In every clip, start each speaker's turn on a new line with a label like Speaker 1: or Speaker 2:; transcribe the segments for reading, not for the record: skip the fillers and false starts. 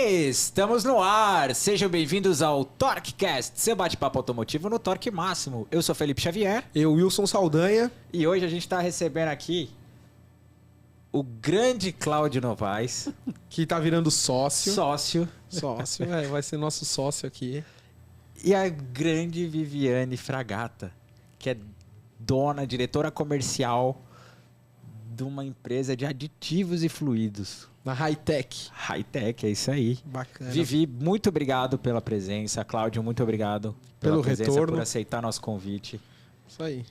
Speaker 1: Estamos no ar! Sejam bem-vindos ao TorqueCast, seu bate-papo automotivo no torque máximo. Eu sou Felipe Xavier.
Speaker 2: Eu, Wilson Saldanha.
Speaker 1: E hoje a gente está recebendo aqui o grande Cláudio Novaes.
Speaker 2: Que tá virando sócio.
Speaker 1: Sócio,
Speaker 2: vai ser nosso sócio aqui.
Speaker 1: e a grande Viviane Fragata, que é dona, diretora comercial de uma empresa de aditivos e fluidos.
Speaker 2: Na Hightech.
Speaker 1: Hightech, é isso aí.
Speaker 2: Bacana.
Speaker 1: Vivi, muito obrigado pela presença. Cláudio, muito obrigado pela
Speaker 2: Pelo
Speaker 1: presença,
Speaker 2: retorno.
Speaker 1: por aceitar nosso convite.
Speaker 2: Isso aí.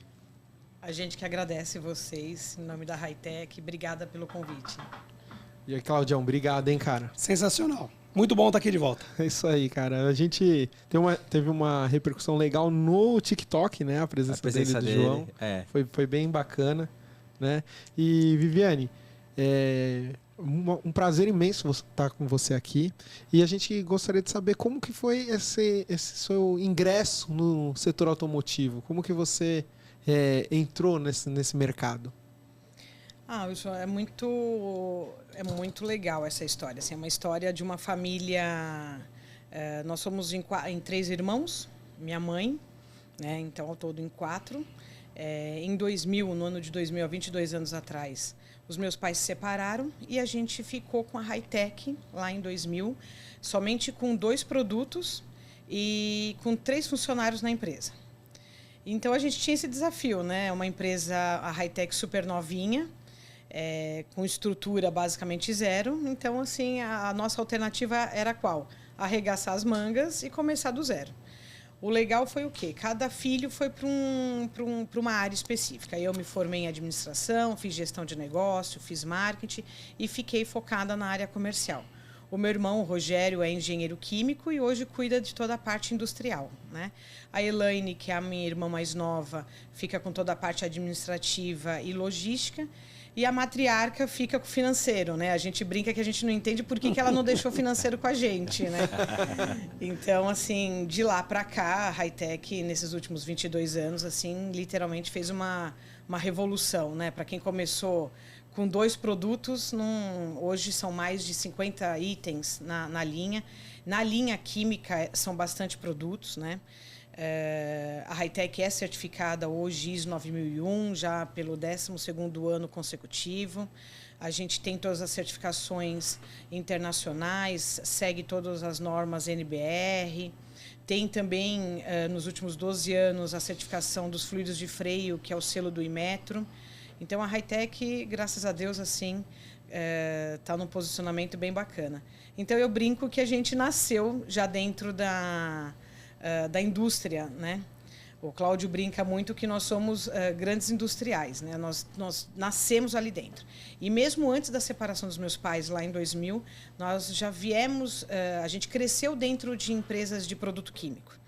Speaker 3: A gente que agradece vocês, em nome da Hightech. Obrigada pelo convite.
Speaker 2: E aí, Claudião, obrigado, hein, cara.
Speaker 4: Sensacional. Muito bom estar aqui de volta.
Speaker 2: É isso aí, cara. A gente teve uma repercussão legal no TikTok, né? A presença dele, do João.
Speaker 1: É.
Speaker 2: Foi bem bacana, né? E, Viviane, um prazer imenso estar com você aqui. E a gente gostaria de saber como que foi esse seu ingresso no setor automotivo. Como que você entrou nesse mercado?
Speaker 3: Wilson, é muito legal essa história. Assim, é uma história de uma família... nós somos em 3 irmãos, minha mãe, né? Então, ao todo em 4. Em 2000, no ano de 2000, há 22 anos atrás, os meus pais se separaram e a gente ficou com a Hightech lá em 2000, somente com 2 produtos e com 3 funcionários na empresa. Então, a gente tinha esse desafio, né? Uma empresa, a Hightech, super novinha, com estrutura basicamente zero. Então, assim, a nossa alternativa era qual? Arregaçar as mangas e começar do zero. O legal foi o quê? Cada filho foi para uma área específica. Eu me formei em administração, fiz gestão de negócio, fiz marketing e fiquei focada na área comercial. O meu irmão, o Rogério, é engenheiro químico e hoje cuida de toda a parte industrial, né? A Elaine, que é a minha irmã mais nova, fica com toda a parte administrativa e logística. E a matriarca fica com o financeiro, né? A gente brinca que a gente não entende por que ela não deixou o financeiro com a gente, né? Então, assim, de lá para cá, a Hightech, nesses últimos 22 anos, assim, literalmente fez uma revolução, né? Para quem começou com 2 produtos, hoje são mais de 50 itens na linha. Na linha química, são bastante produtos, né? A Hightech é certificada hoje ISO 9001, já pelo 12º ano consecutivo. A gente tem todas as certificações internacionais, segue todas as normas NBR. Tem também, nos últimos 12 anos, a certificação dos fluidos de freio, que é o selo do Inmetro. Então, a Hightech, graças a Deus, assim, está num posicionamento bem bacana. Então, eu brinco que a gente nasceu já dentro da indústria, né? O Cláudio brinca muito que nós somos grandes industriais, né? Nós nascemos ali dentro. E mesmo antes da separação dos meus pais, lá em 2000, nós já viemos... a gente cresceu dentro de empresas de produto químico.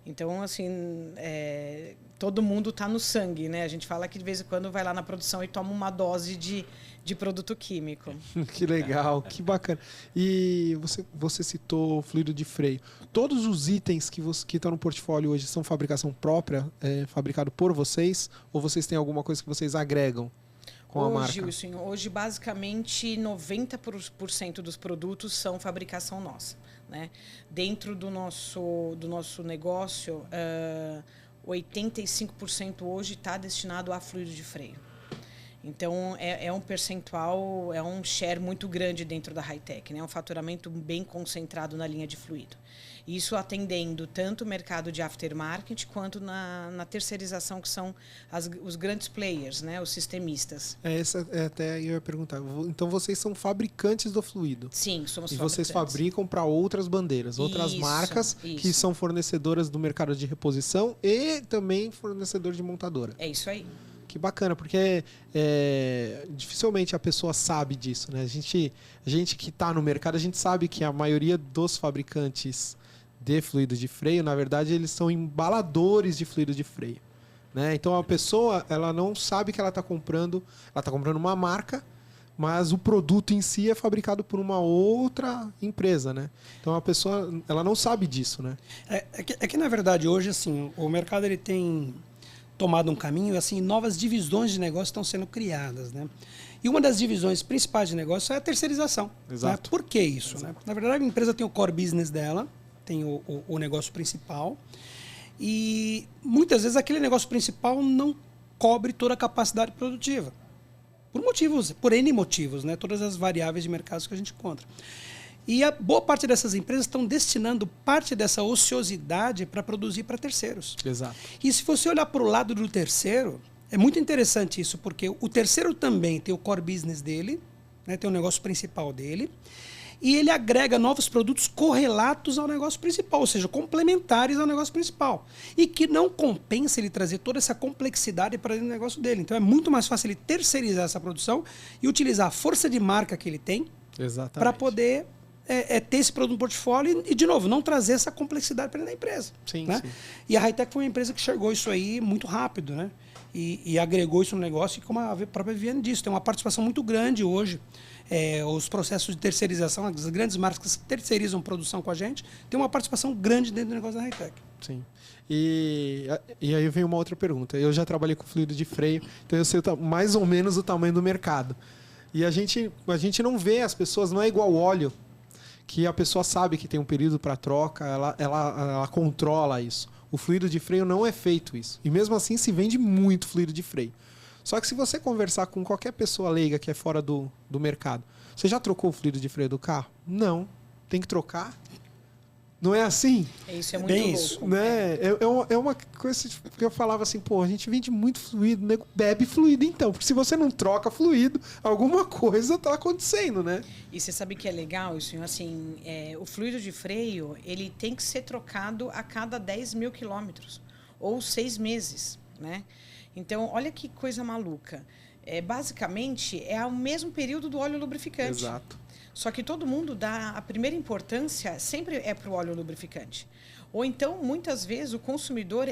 Speaker 3: Então, assim, todo mundo está no sangue, né? A gente fala que de vez em quando vai lá na produção e toma uma dose de produto químico.
Speaker 2: Que legal, que bacana. E você citou fluido de freio. Todos os itens que estão no portfólio hoje são fabricação própria, fabricado por vocês? Ou vocês têm alguma coisa que vocês agregam com a marca?
Speaker 3: Hoje, basicamente, 90% dos produtos são fabricação nossa, né? Dentro do nosso negócio, 85% hoje está destinado a fluido de freio. Então, é um percentual, é um share muito grande dentro da Hightech, né? Um faturamento bem concentrado na linha de fluido. Isso atendendo tanto o mercado de aftermarket quanto na terceirização, que são os grandes players, né? Os sistemistas.
Speaker 2: Até eu ia perguntar. Então, vocês são fabricantes do fluido?
Speaker 3: Sim, somos fabricantes.
Speaker 2: E vocês fabricam para outras bandeiras, outras marcas que são fornecedoras do mercado de reposição e também fornecedor de montadora.
Speaker 3: É isso aí.
Speaker 2: Que bacana, porque dificilmente a pessoa sabe disso, né? A gente que está no mercado, a gente sabe que a maioria dos fabricantes de fluido de freio, na verdade, eles são embaladores de fluido de freio, né? Então, a pessoa, ela não sabe que ela está comprando uma marca, mas o produto em si é fabricado por uma outra empresa, né? Então, a pessoa, ela não sabe disso, né?
Speaker 4: É que na verdade, hoje, assim, o mercado ele tem tomado um caminho, assim, novas divisões de negócio estão sendo criadas, né? E uma das divisões principais de negócio é a terceirização.
Speaker 2: Exato.
Speaker 4: Né? Por que isso? Né? Na verdade, a empresa tem o core business dela, tem o negócio principal, e muitas vezes aquele negócio principal não cobre toda a capacidade produtiva. Por N motivos, né? Todas as variáveis de mercado que a gente encontra. E a boa parte dessas empresas estão destinando parte dessa ociosidade para produzir para terceiros.
Speaker 2: Exato.
Speaker 4: E se você olhar para o lado do terceiro, é muito interessante isso, porque o terceiro também tem o core business dele, né? Tem o negócio principal dele, e ele agrega novos produtos correlatos ao negócio principal, ou seja, complementares ao negócio principal. E que não compensa ele trazer toda essa complexidade para dentro do negócio dele. Então é muito mais fácil ele terceirizar essa produção e utilizar a força de marca que ele tem para poder ter esse produto no portfólio e, de novo, não trazer essa complexidade para dentro da empresa.
Speaker 2: Sim,
Speaker 4: né?
Speaker 2: sim.
Speaker 4: E a Hi-Tech foi uma empresa que enxergou isso aí muito rápido, né? E agregou isso no negócio, e como a própria Viviane disse, tem uma participação muito grande hoje. Os processos de terceirização, as grandes marcas que terceirizam produção com a gente, tem uma participação grande dentro do negócio da Hi-Tech.
Speaker 2: Sim. E aí vem uma outra pergunta. Eu já trabalhei com fluido de freio, então eu sei mais ou menos o tamanho do mercado. E a gente não vê as pessoas, não é igual óleo, que a pessoa sabe que tem um período para troca, ela controla isso. O fluido de freio não é feito isso. E mesmo assim se vende muito fluido de freio. Só que se você conversar com qualquer pessoa leiga que é fora do mercado, você já trocou o fluido de freio do carro? Não. Tem que trocar? Não é assim?
Speaker 3: Isso é muito
Speaker 4: Bem
Speaker 3: louco.
Speaker 4: isso.
Speaker 2: Né? É uma coisa que eu falava assim, pô, a gente vende muito fluido, nego bebe fluido então. Porque se você não troca fluido, alguma coisa tá acontecendo, né?
Speaker 3: E você sabe que é legal isso? Assim, o fluido de freio, ele tem que ser trocado a cada 10 mil quilômetros. Ou 6 meses, né? Então, olha que coisa maluca. Basicamente, é o mesmo período do óleo lubrificante.
Speaker 2: Exato.
Speaker 3: Só que todo mundo dá a primeira importância sempre é para o óleo lubrificante. Ou então, muitas vezes, o consumidor,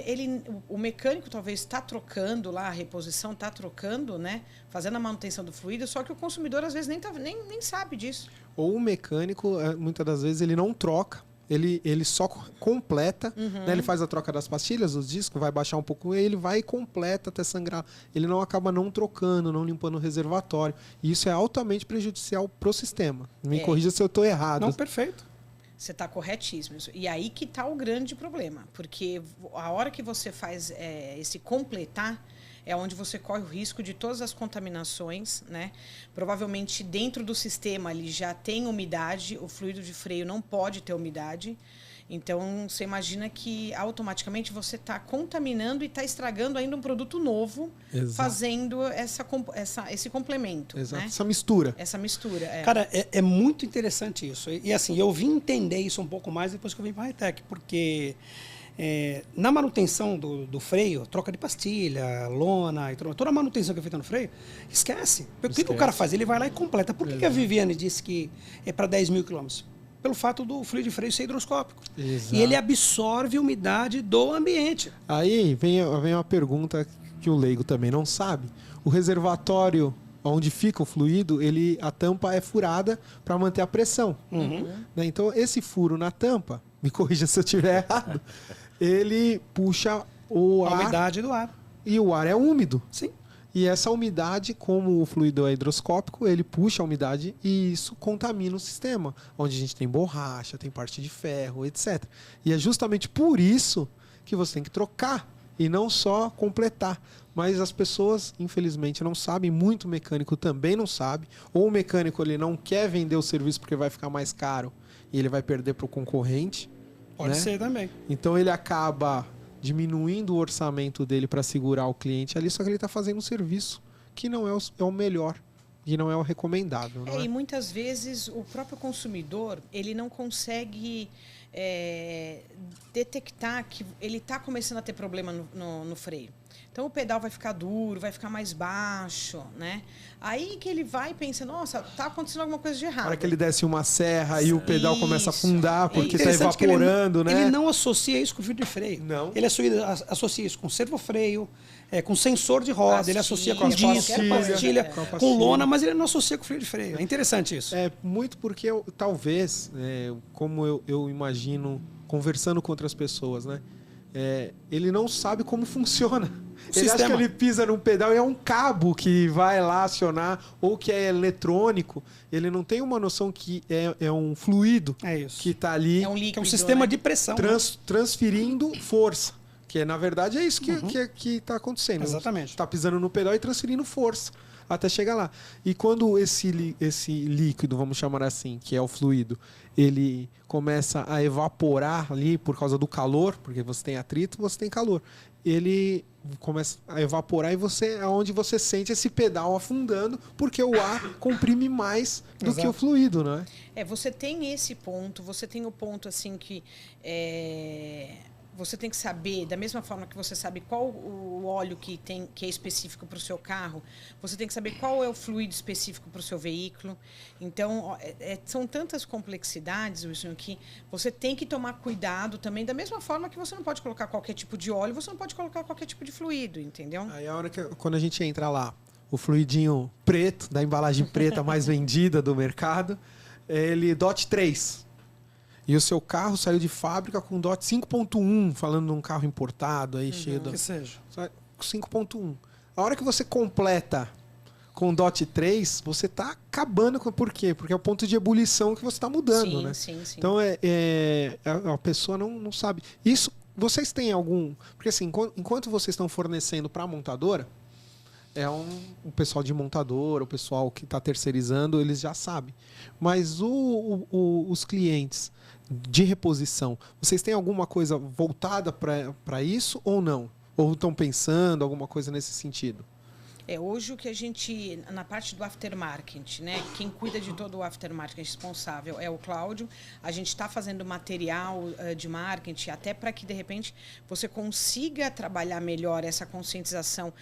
Speaker 3: o mecânico talvez está trocando lá, a reposição está trocando, né? Fazendo a manutenção do fluido, só que o consumidor às vezes nem sabe disso.
Speaker 2: Ou o mecânico, muitas das vezes, ele não troca. Ele só completa, né? Ele faz a troca das pastilhas, dos discos, vai baixar um pouco, ele vai e completa até sangrar. Ele não acaba não trocando, não limpando o reservatório. E isso é altamente prejudicial para o sistema. Me corrija se eu estou errado.
Speaker 4: Não, perfeito.
Speaker 3: Você está corretíssimo. E aí que está o grande problema. Porque a hora que você faz esse completar, é onde você corre o risco de todas as contaminações, né? Provavelmente dentro do sistema ele já tem umidade, o fluido de freio não pode ter umidade. Então, você imagina que automaticamente você está contaminando e está estragando ainda um produto novo,
Speaker 2: Exato.
Speaker 3: fazendo esse complemento.
Speaker 2: Exato.
Speaker 3: Né?
Speaker 2: Essa mistura.
Speaker 3: Essa mistura.
Speaker 4: Cara, é muito interessante isso. E assim, eu vim entender isso um pouco mais depois que eu vim para a Hi-Tech, porque na manutenção do freio, troca de pastilha, lona, toda a manutenção que é feita no freio, esquece. O que o cara faz? Ele vai lá e completa. Por que a Viviane disse que é para 10 mil quilômetros? Pelo fato do fluido de freio ser hidroscópico.
Speaker 2: Exato.
Speaker 4: E ele absorve umidade do ambiente.
Speaker 2: Aí vem uma pergunta que o leigo também não sabe. O reservatório onde fica o fluido, a tampa é furada para manter a pressão. Né? Então, esse furo na tampa, me corrija se eu estiver errado, ele puxa
Speaker 4: A umidade do ar.
Speaker 2: E o ar é úmido.
Speaker 4: Sim.
Speaker 2: E essa umidade, como o fluido é hidroscópico, ele puxa a umidade e isso contamina o sistema, onde a gente tem borracha, tem parte de ferro, etc. E é justamente por isso que você tem que trocar e não só completar. Mas as pessoas, infelizmente, não sabem, muito mecânico também não sabe, ou o mecânico ele não quer vender o serviço porque vai ficar mais caro e ele vai perder para o concorrente.
Speaker 4: Pode ser também.
Speaker 2: Então ele acaba diminuindo o orçamento dele para segurar o cliente ali, só que ele está fazendo um serviço que não é o melhor e não é o recomendável. Não é?
Speaker 3: E muitas vezes o próprio consumidor ele não consegue detectar que ele está começando a ter problema no freio. Então o pedal vai ficar duro, vai ficar mais baixo, né? Aí que ele vai e pensa, nossa, tá acontecendo alguma coisa de errado.
Speaker 2: Na hora que ele desce uma serra e o pedal começa a afundar porque está
Speaker 4: Interessante que
Speaker 2: evaporando, né?
Speaker 4: Ele não associa isso com fluido de freio.
Speaker 2: Não.
Speaker 4: Ele associa isso com servofreio, com sensor de roda,
Speaker 3: Pastilha,
Speaker 4: ele associa com
Speaker 3: qualquer
Speaker 4: disco,
Speaker 3: coisa.
Speaker 4: pastilha,
Speaker 2: Com a pastilha.
Speaker 4: com lona, mas ele não associa com fluido de freio. É interessante isso.
Speaker 2: É muito porque talvez, como eu imagino, conversando com outras pessoas, né? Ele não sabe como funciona. Ele acha que ele pisa num pedal e é um cabo que vai lá acionar ou que é eletrônico. Ele não tem uma noção que é um fluido que está ali.
Speaker 3: É um líquido,
Speaker 4: que é um sistema de pressão.
Speaker 2: Transferindo força. Que na verdade é isso que está acontecendo.
Speaker 4: Exatamente.
Speaker 2: Está pisando no pedal e transferindo força até chegar lá. E quando esse líquido, vamos chamar assim, que é o fluido, ele começa a evaporar ali por causa do calor, porque você tem atrito, você tem calor. Ele começa a evaporar e é onde você sente esse pedal afundando, porque o ar comprime mais do que o fluido, né?
Speaker 3: Você tem esse ponto, você tem o ponto assim que você tem que saber, da mesma forma que você sabe qual o óleo que é específico para o seu carro, você tem que saber qual é o fluido específico para o seu veículo. Então, são tantas complexidades, Wilson, que você tem que tomar cuidado também, da mesma forma que você não pode colocar qualquer tipo de óleo, você não pode colocar qualquer tipo de fluido, entendeu?
Speaker 2: Aí a hora quando a gente entra lá, o fluidinho preto, da embalagem preta mais vendida do mercado, ele DOT 3. E o seu carro saiu de fábrica com DOT 5.1, falando de um carro importado aí, cheio
Speaker 4: que seja.
Speaker 2: 5.1. A hora que você completa com DOT 3, você está acabando com... Por quê? Porque é o ponto de ebulição que você está mudando, né?
Speaker 3: Sim.
Speaker 2: Então, a pessoa não sabe. Isso, vocês têm algum... Porque assim, enquanto vocês estão fornecendo para a montadora, o pessoal de montadora, o pessoal que está terceirizando, eles já sabem. Mas os clientes de reposição, vocês têm alguma coisa voltada para isso ou não? Ou estão pensando alguma coisa nesse sentido?
Speaker 3: Hoje o que a gente, na parte do aftermarket, né? Quem cuida de todo o aftermarket responsável é o Cláudio. A gente está fazendo material de marketing até para que, de repente, você consiga trabalhar melhor essa conscientização,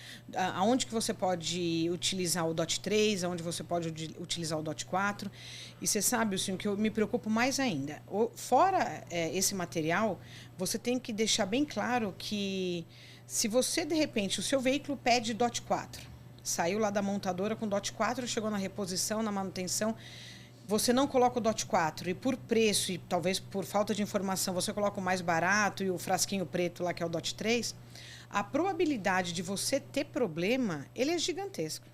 Speaker 3: aonde que você pode utilizar o DOT 3, aonde você pode utilizar o DOT 4. E você sabe, assim, que eu me preocupo mais ainda. Fora esse material, você tem que deixar bem claro que se você, de repente, o seu veículo pede DOT 4, saiu lá da montadora com DOT 4, chegou na reposição, na manutenção, você não coloca o DOT 4 e por preço e talvez por falta de informação você coloca o mais barato e o frasquinho preto lá que é o DOT 3, a probabilidade de você ter problema, ele é gigantesco.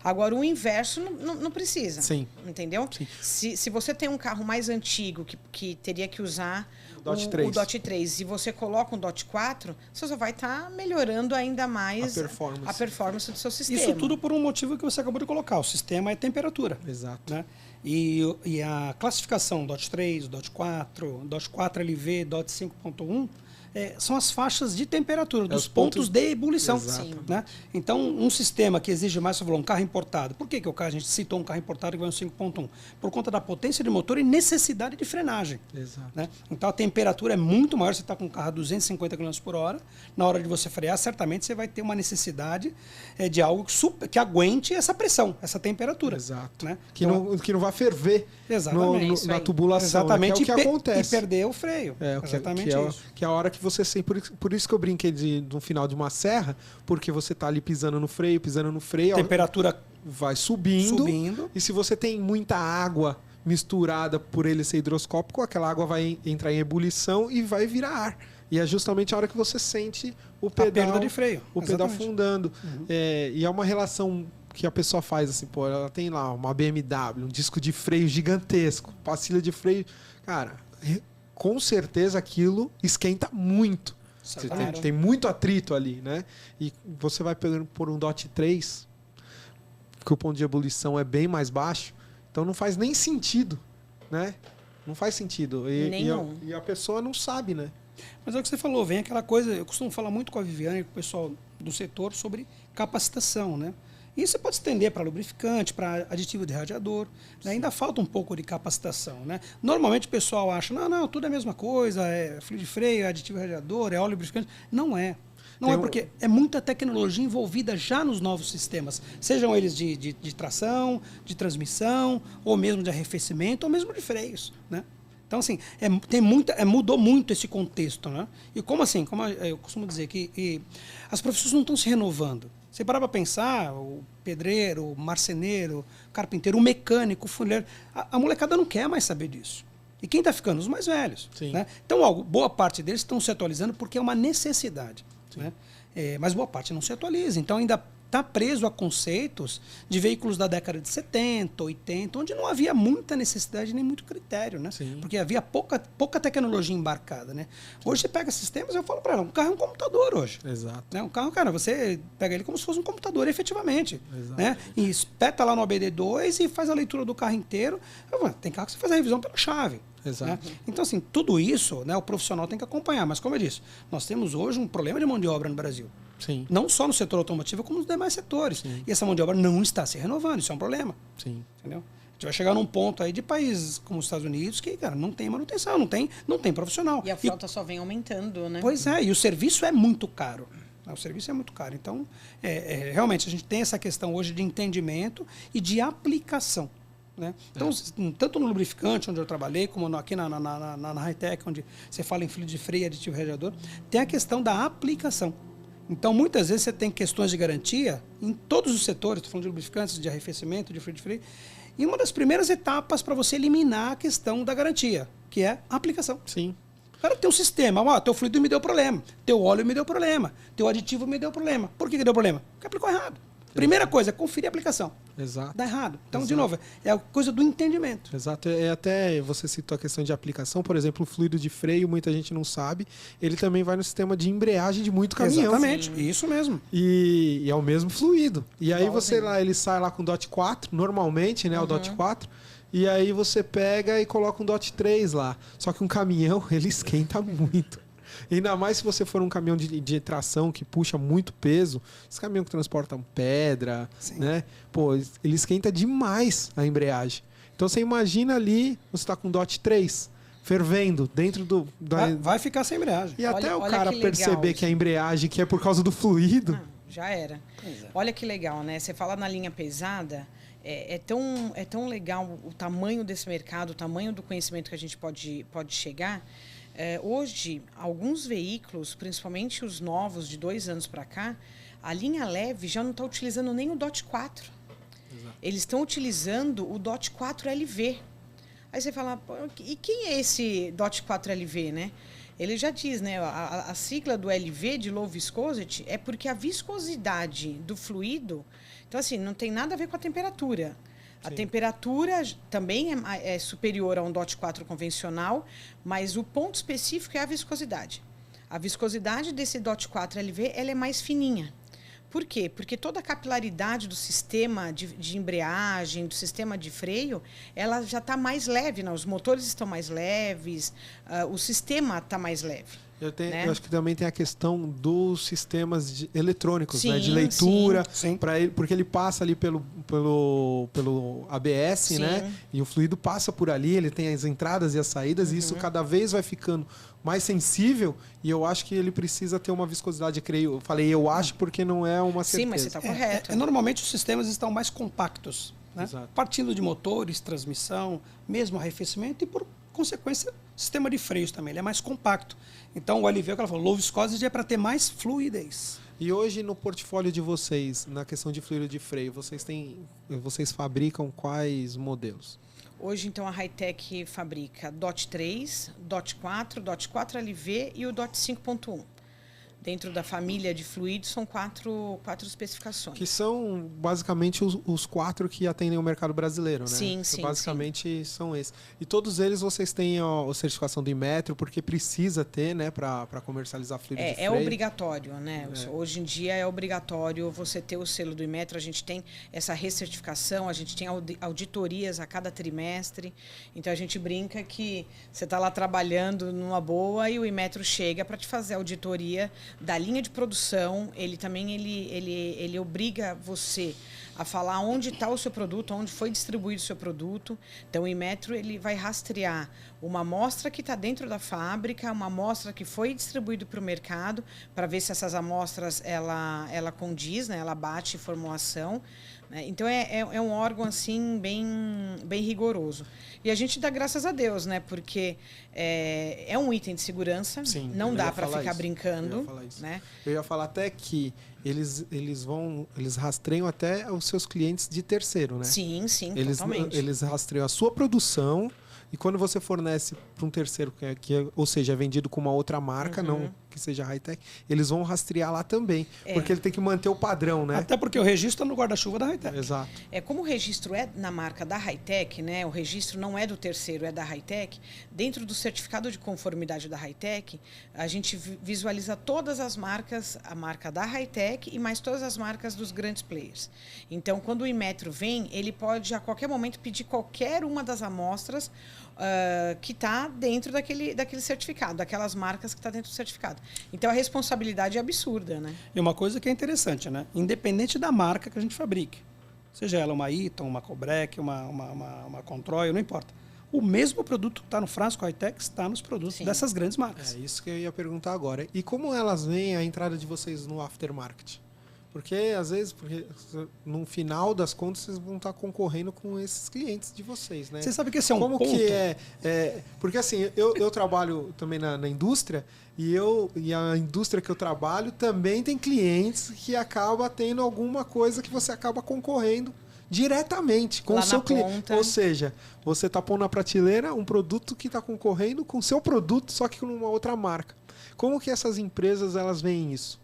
Speaker 3: Agora, o inverso não precisa.
Speaker 2: Sim.
Speaker 3: Entendeu?
Speaker 2: Sim.
Speaker 3: Se você tem um carro mais antigo que teria que usar o DOT 3 e você coloca um DOT 4, você só vai estar melhorando ainda mais a performance do seu sistema.
Speaker 4: Isso tudo por um motivo que você acabou de colocar. O sistema é temperatura.
Speaker 2: Exato.
Speaker 4: Né? E a classificação DOT 3, DOT 4, DOT 4 LV, DOT 5.1... são as faixas de temperatura, dos pontos de ebulição. Né? Então, um sistema que exige mais, você falou, um carro importado. Por que a gente citou um carro importado que vai um 5.1? Por conta da potência de motor e necessidade de frenagem.
Speaker 2: Exato.
Speaker 4: Né? Então, a temperatura é muito maior. Você está com um carro a 250 km por hora. Na hora de você frear, certamente você vai ter uma necessidade de algo que aguente essa pressão, essa temperatura.
Speaker 2: Exato.
Speaker 4: Né?
Speaker 2: Que não vai ferver na tubulação.
Speaker 4: Exatamente.
Speaker 2: Que é o que acontece.
Speaker 4: E perder o freio. Exatamente isso.
Speaker 2: Que é a hora que você sempre... Por isso que eu brinquei no final de uma serra, porque você está ali pisando no freio.
Speaker 4: A temperatura
Speaker 2: vai subindo. E se você tem muita água misturada por ele ser hidroscópico, aquela água vai entrar em ebulição e vai virar ar. E é justamente a hora que você sente o pedal...
Speaker 4: A perda de freio.
Speaker 2: O pedal afundando. E é uma relação que a pessoa faz assim, ela tem lá uma BMW, um disco de freio gigantesco, pastilha de freio. Cara, com certeza aquilo esquenta muito. Tem muito atrito ali, né? E você vai pegando por um DOT 3, que o ponto de ebulição é bem mais baixo, então não faz nem sentido, né? Não faz sentido. E a pessoa não sabe, né?
Speaker 4: Mas é o que você falou, vem aquela coisa, eu costumo falar muito com a Viviane e com o pessoal do setor sobre capacitação, né? E isso pode estender para lubrificante, para aditivo de radiador. Né? Ainda falta um pouco de capacitação. Né? Normalmente o pessoal acha, não, tudo é a mesma coisa, é fluido de freio, é aditivo de radiador, é óleo lubrificante. Não é. Não é porque é muita tecnologia envolvida já nos novos sistemas. Sejam eles de tração, de transmissão, ou mesmo de arrefecimento, ou mesmo de freios. Né? Então, assim, mudou muito esse contexto. Né? E como assim? Como eu costumo dizer, que as profissões não estão se renovando. Você parar para pensar, o pedreiro, o marceneiro, o carpinteiro, o mecânico, o funileiro, a molecada não quer mais saber disso. E quem está ficando? Os mais velhos. Né? Então, boa parte deles estão se atualizando porque é uma necessidade. Né? mas boa parte não se atualiza. Então ainda está preso a conceitos de veículos da década de 70, 80, onde não havia muita necessidade nem muito critério, né?
Speaker 2: Sim.
Speaker 4: Porque havia pouca tecnologia embarcada, né? Hoje você pega sistemas, eu falo para ela, um carro é um computador hoje.
Speaker 2: Exato.
Speaker 4: Né? Um carro, cara, você pega ele como se fosse um computador efetivamente.
Speaker 2: Exato.
Speaker 4: Né? E espeta lá no OBD2 e faz a leitura do carro inteiro. Tem carro que você faz a revisão pela chave.
Speaker 2: Exato.
Speaker 4: Né? Então, assim, tudo isso, né, o profissional tem que acompanhar. Mas, como eu disse, nós temos hoje um problema de mão de obra no Brasil.
Speaker 2: Sim.
Speaker 4: Não só no setor automotivo, como nos demais setores.
Speaker 2: Sim.
Speaker 4: E essa mão de obra não está se renovando. Isso é um problema.
Speaker 2: Sim.
Speaker 4: Entendeu? A gente vai chegar num ponto aí de países como os Estados Unidos que, cara, não tem manutenção, não tem profissional.
Speaker 3: E a frota só vem aumentando, né?
Speaker 4: Pois é, e o serviço é muito caro. O serviço é muito caro. Então, realmente, a gente tem essa questão hoje de entendimento e de aplicação. Né? Então, tanto no lubrificante, onde eu trabalhei, como aqui na Hightech, onde você fala em fluido de freio, aditivo radiador, tem a questão da aplicação. Então, muitas vezes você tem questões de garantia em todos os setores, estou falando de lubrificantes, de arrefecimento, de fluido de freio, e uma das primeiras etapas para você eliminar a questão da garantia, que é a aplicação.
Speaker 2: Sim.
Speaker 4: O cara tem um sistema, teu fluido me deu problema, teu óleo me deu problema, teu aditivo me deu problema. Por que deu problema? Porque aplicou errado. Primeira coisa, conferir a aplicação.
Speaker 2: Exato.
Speaker 4: Dá errado. Então,
Speaker 2: Exato.
Speaker 4: de novo, é a coisa do entendimento.
Speaker 2: Exato. Até você citou a questão de aplicação, por exemplo, o fluido de freio, muita gente não sabe, ele também vai no sistema de embreagem de muito caminhão.
Speaker 4: Exatamente, isso mesmo.
Speaker 2: E é o mesmo fluido. E aí
Speaker 3: Igualzinho.
Speaker 2: ele sai lá com DOT 4, normalmente, né, o DOT 4, e aí você pega e coloca um DOT 3 lá. Só que um caminhão, ele esquenta muito. Ainda mais se você for um caminhão de tração que puxa muito peso, esse caminhão que transporta pedra, né? Pô, ele esquenta demais a embreagem. Então você imagina ali, você está com DOT 3 fervendo dentro
Speaker 4: Vai ficar sem embreagem.
Speaker 2: E até o
Speaker 3: olha
Speaker 2: cara
Speaker 3: que legal
Speaker 2: perceber
Speaker 3: isso.
Speaker 2: que a embreagem que é por causa do fluido.
Speaker 3: Ah, já era. Olha que legal, né? Você fala na linha pesada, é tão legal o tamanho desse mercado, o tamanho do conhecimento que a gente pode chegar. Hoje, alguns veículos, principalmente os novos de 2 anos para cá, a linha leve já não está utilizando nem o DOT 4. Exato. Eles estão utilizando o DOT 4 LV. Aí você fala, e quem é esse DOT 4 LV, né? Ele já diz, né? A sigla do LV, de Low Viscosity, é porque a viscosidade do fluido... Então, assim, não tem nada a ver com a temperatura. A temperatura também é superior a um DOT 4 convencional, mas o ponto específico é a viscosidade. A viscosidade desse DOT 4 LV ela é mais fininha. Por quê? Porque toda a capilaridade do sistema de embreagem, do sistema de freio, ela já está mais leve, né? Os motores estão mais leves, o sistema está mais leve.
Speaker 2: Eu acho que também tem a questão dos sistemas eletrônicos,
Speaker 3: sim,
Speaker 2: né? De leitura,
Speaker 4: sim.
Speaker 2: Porque ele passa ali pelo ABS,
Speaker 3: Sim.
Speaker 2: né? E o fluido passa por ali, ele tem as entradas e as saídas, e isso cada vez vai ficando mais sensível, e eu acho que ele precisa ter uma viscosidade, creio. Eu falei eu acho porque não é uma certeza.
Speaker 3: Sim, mas você está correto.
Speaker 4: Normalmente os sistemas estão mais compactos, né?
Speaker 2: Exato.
Speaker 4: Partindo de motores, transmissão, mesmo arrefecimento e, por consequência, sistema de freios também. Ele é mais compacto. Então, o LV, que ela falou, low viscosity é para ter mais fluidez.
Speaker 2: E hoje, no portfólio de vocês, na questão de fluido de freio, vocês fabricam quais modelos?
Speaker 3: Hoje, então, a Hightech fabrica DOT 3, DOT 4, DOT 4 LV e o DOT 5.1. Dentro da família de fluidos, são quatro especificações.
Speaker 2: Que são, basicamente, os 4 que atendem o mercado brasileiro, né?
Speaker 3: Sim, sim.
Speaker 2: Basicamente, são esses. E todos eles vocês têm a certificação do Inmetro, porque precisa ter, né, para comercializar fluido de freio.
Speaker 3: É obrigatório, né? Hoje em dia é obrigatório você ter o selo do Inmetro. A gente tem essa recertificação, a gente tem auditorias a cada trimestre. Então, a gente brinca que você está lá trabalhando numa boa e o Inmetro chega para te fazer a auditoria da linha de produção. Ele também ele obriga você a falar onde está o seu produto, onde foi distribuído o seu produto. Então, o Inmetro ele vai rastrear uma amostra que está dentro da fábrica, uma amostra que foi distribuída para o mercado, para ver se essas amostras ela condiz, né? Ela bate formulação. Então, é um órgão assim bem rigoroso. E a gente dá graças a Deus, né? Porque é um item de segurança,
Speaker 2: Sim,
Speaker 3: não dá para ficar
Speaker 2: isso.
Speaker 3: brincando.
Speaker 2: Né? Eu ia falar até que eles rastreiam até os seus clientes de terceiro, né?
Speaker 3: Sim, totalmente.
Speaker 2: Eles rastreiam a sua produção, e quando você fornece para um terceiro, ou seja, é vendido com uma outra marca, não que que seja high-tech, eles vão rastrear lá também. Porque ele tem que manter o padrão, né?
Speaker 4: Até porque o registro é no guarda-chuva da Hightech.
Speaker 2: Exato.
Speaker 3: Como o registro é na marca da Hightech, né? O registro não é do terceiro, é da Hightech. Dentro do certificado de conformidade da Hightech, a gente visualiza todas as marcas, a marca da Hightech e mais todas as marcas dos grandes players. Então, quando o Inmetro vem, ele pode a qualquer momento pedir qualquer uma das amostras que está dentro daquele certificado, daquelas marcas que está dentro do certificado. Então, a responsabilidade é absurda, né?
Speaker 4: E uma coisa que é interessante, né? Independente da marca que a gente fabrique, seja ela uma Eaton, uma Cobrec, uma Controil, não importa. O mesmo produto que está no frasco Hightech está nos produtos dessas grandes marcas.
Speaker 2: É isso que eu ia perguntar agora. E como elas veem a entrada de vocês no aftermarket? Porque, às vezes, no final das contas, vocês vão estar concorrendo com esses clientes de vocês, né?
Speaker 4: Você sabe que esse é um
Speaker 2: Como
Speaker 4: ponto...
Speaker 2: que porque, assim, eu trabalho também na indústria e a indústria que eu trabalho também tem clientes que acaba tendo alguma coisa que você acaba concorrendo diretamente com
Speaker 3: lá
Speaker 2: o seu
Speaker 3: na
Speaker 2: cliente.
Speaker 3: ponta.
Speaker 2: Ou seja, você está pondo na prateleira um produto que está concorrendo com o seu produto, só que com uma outra marca. Como que essas empresas elas veem isso?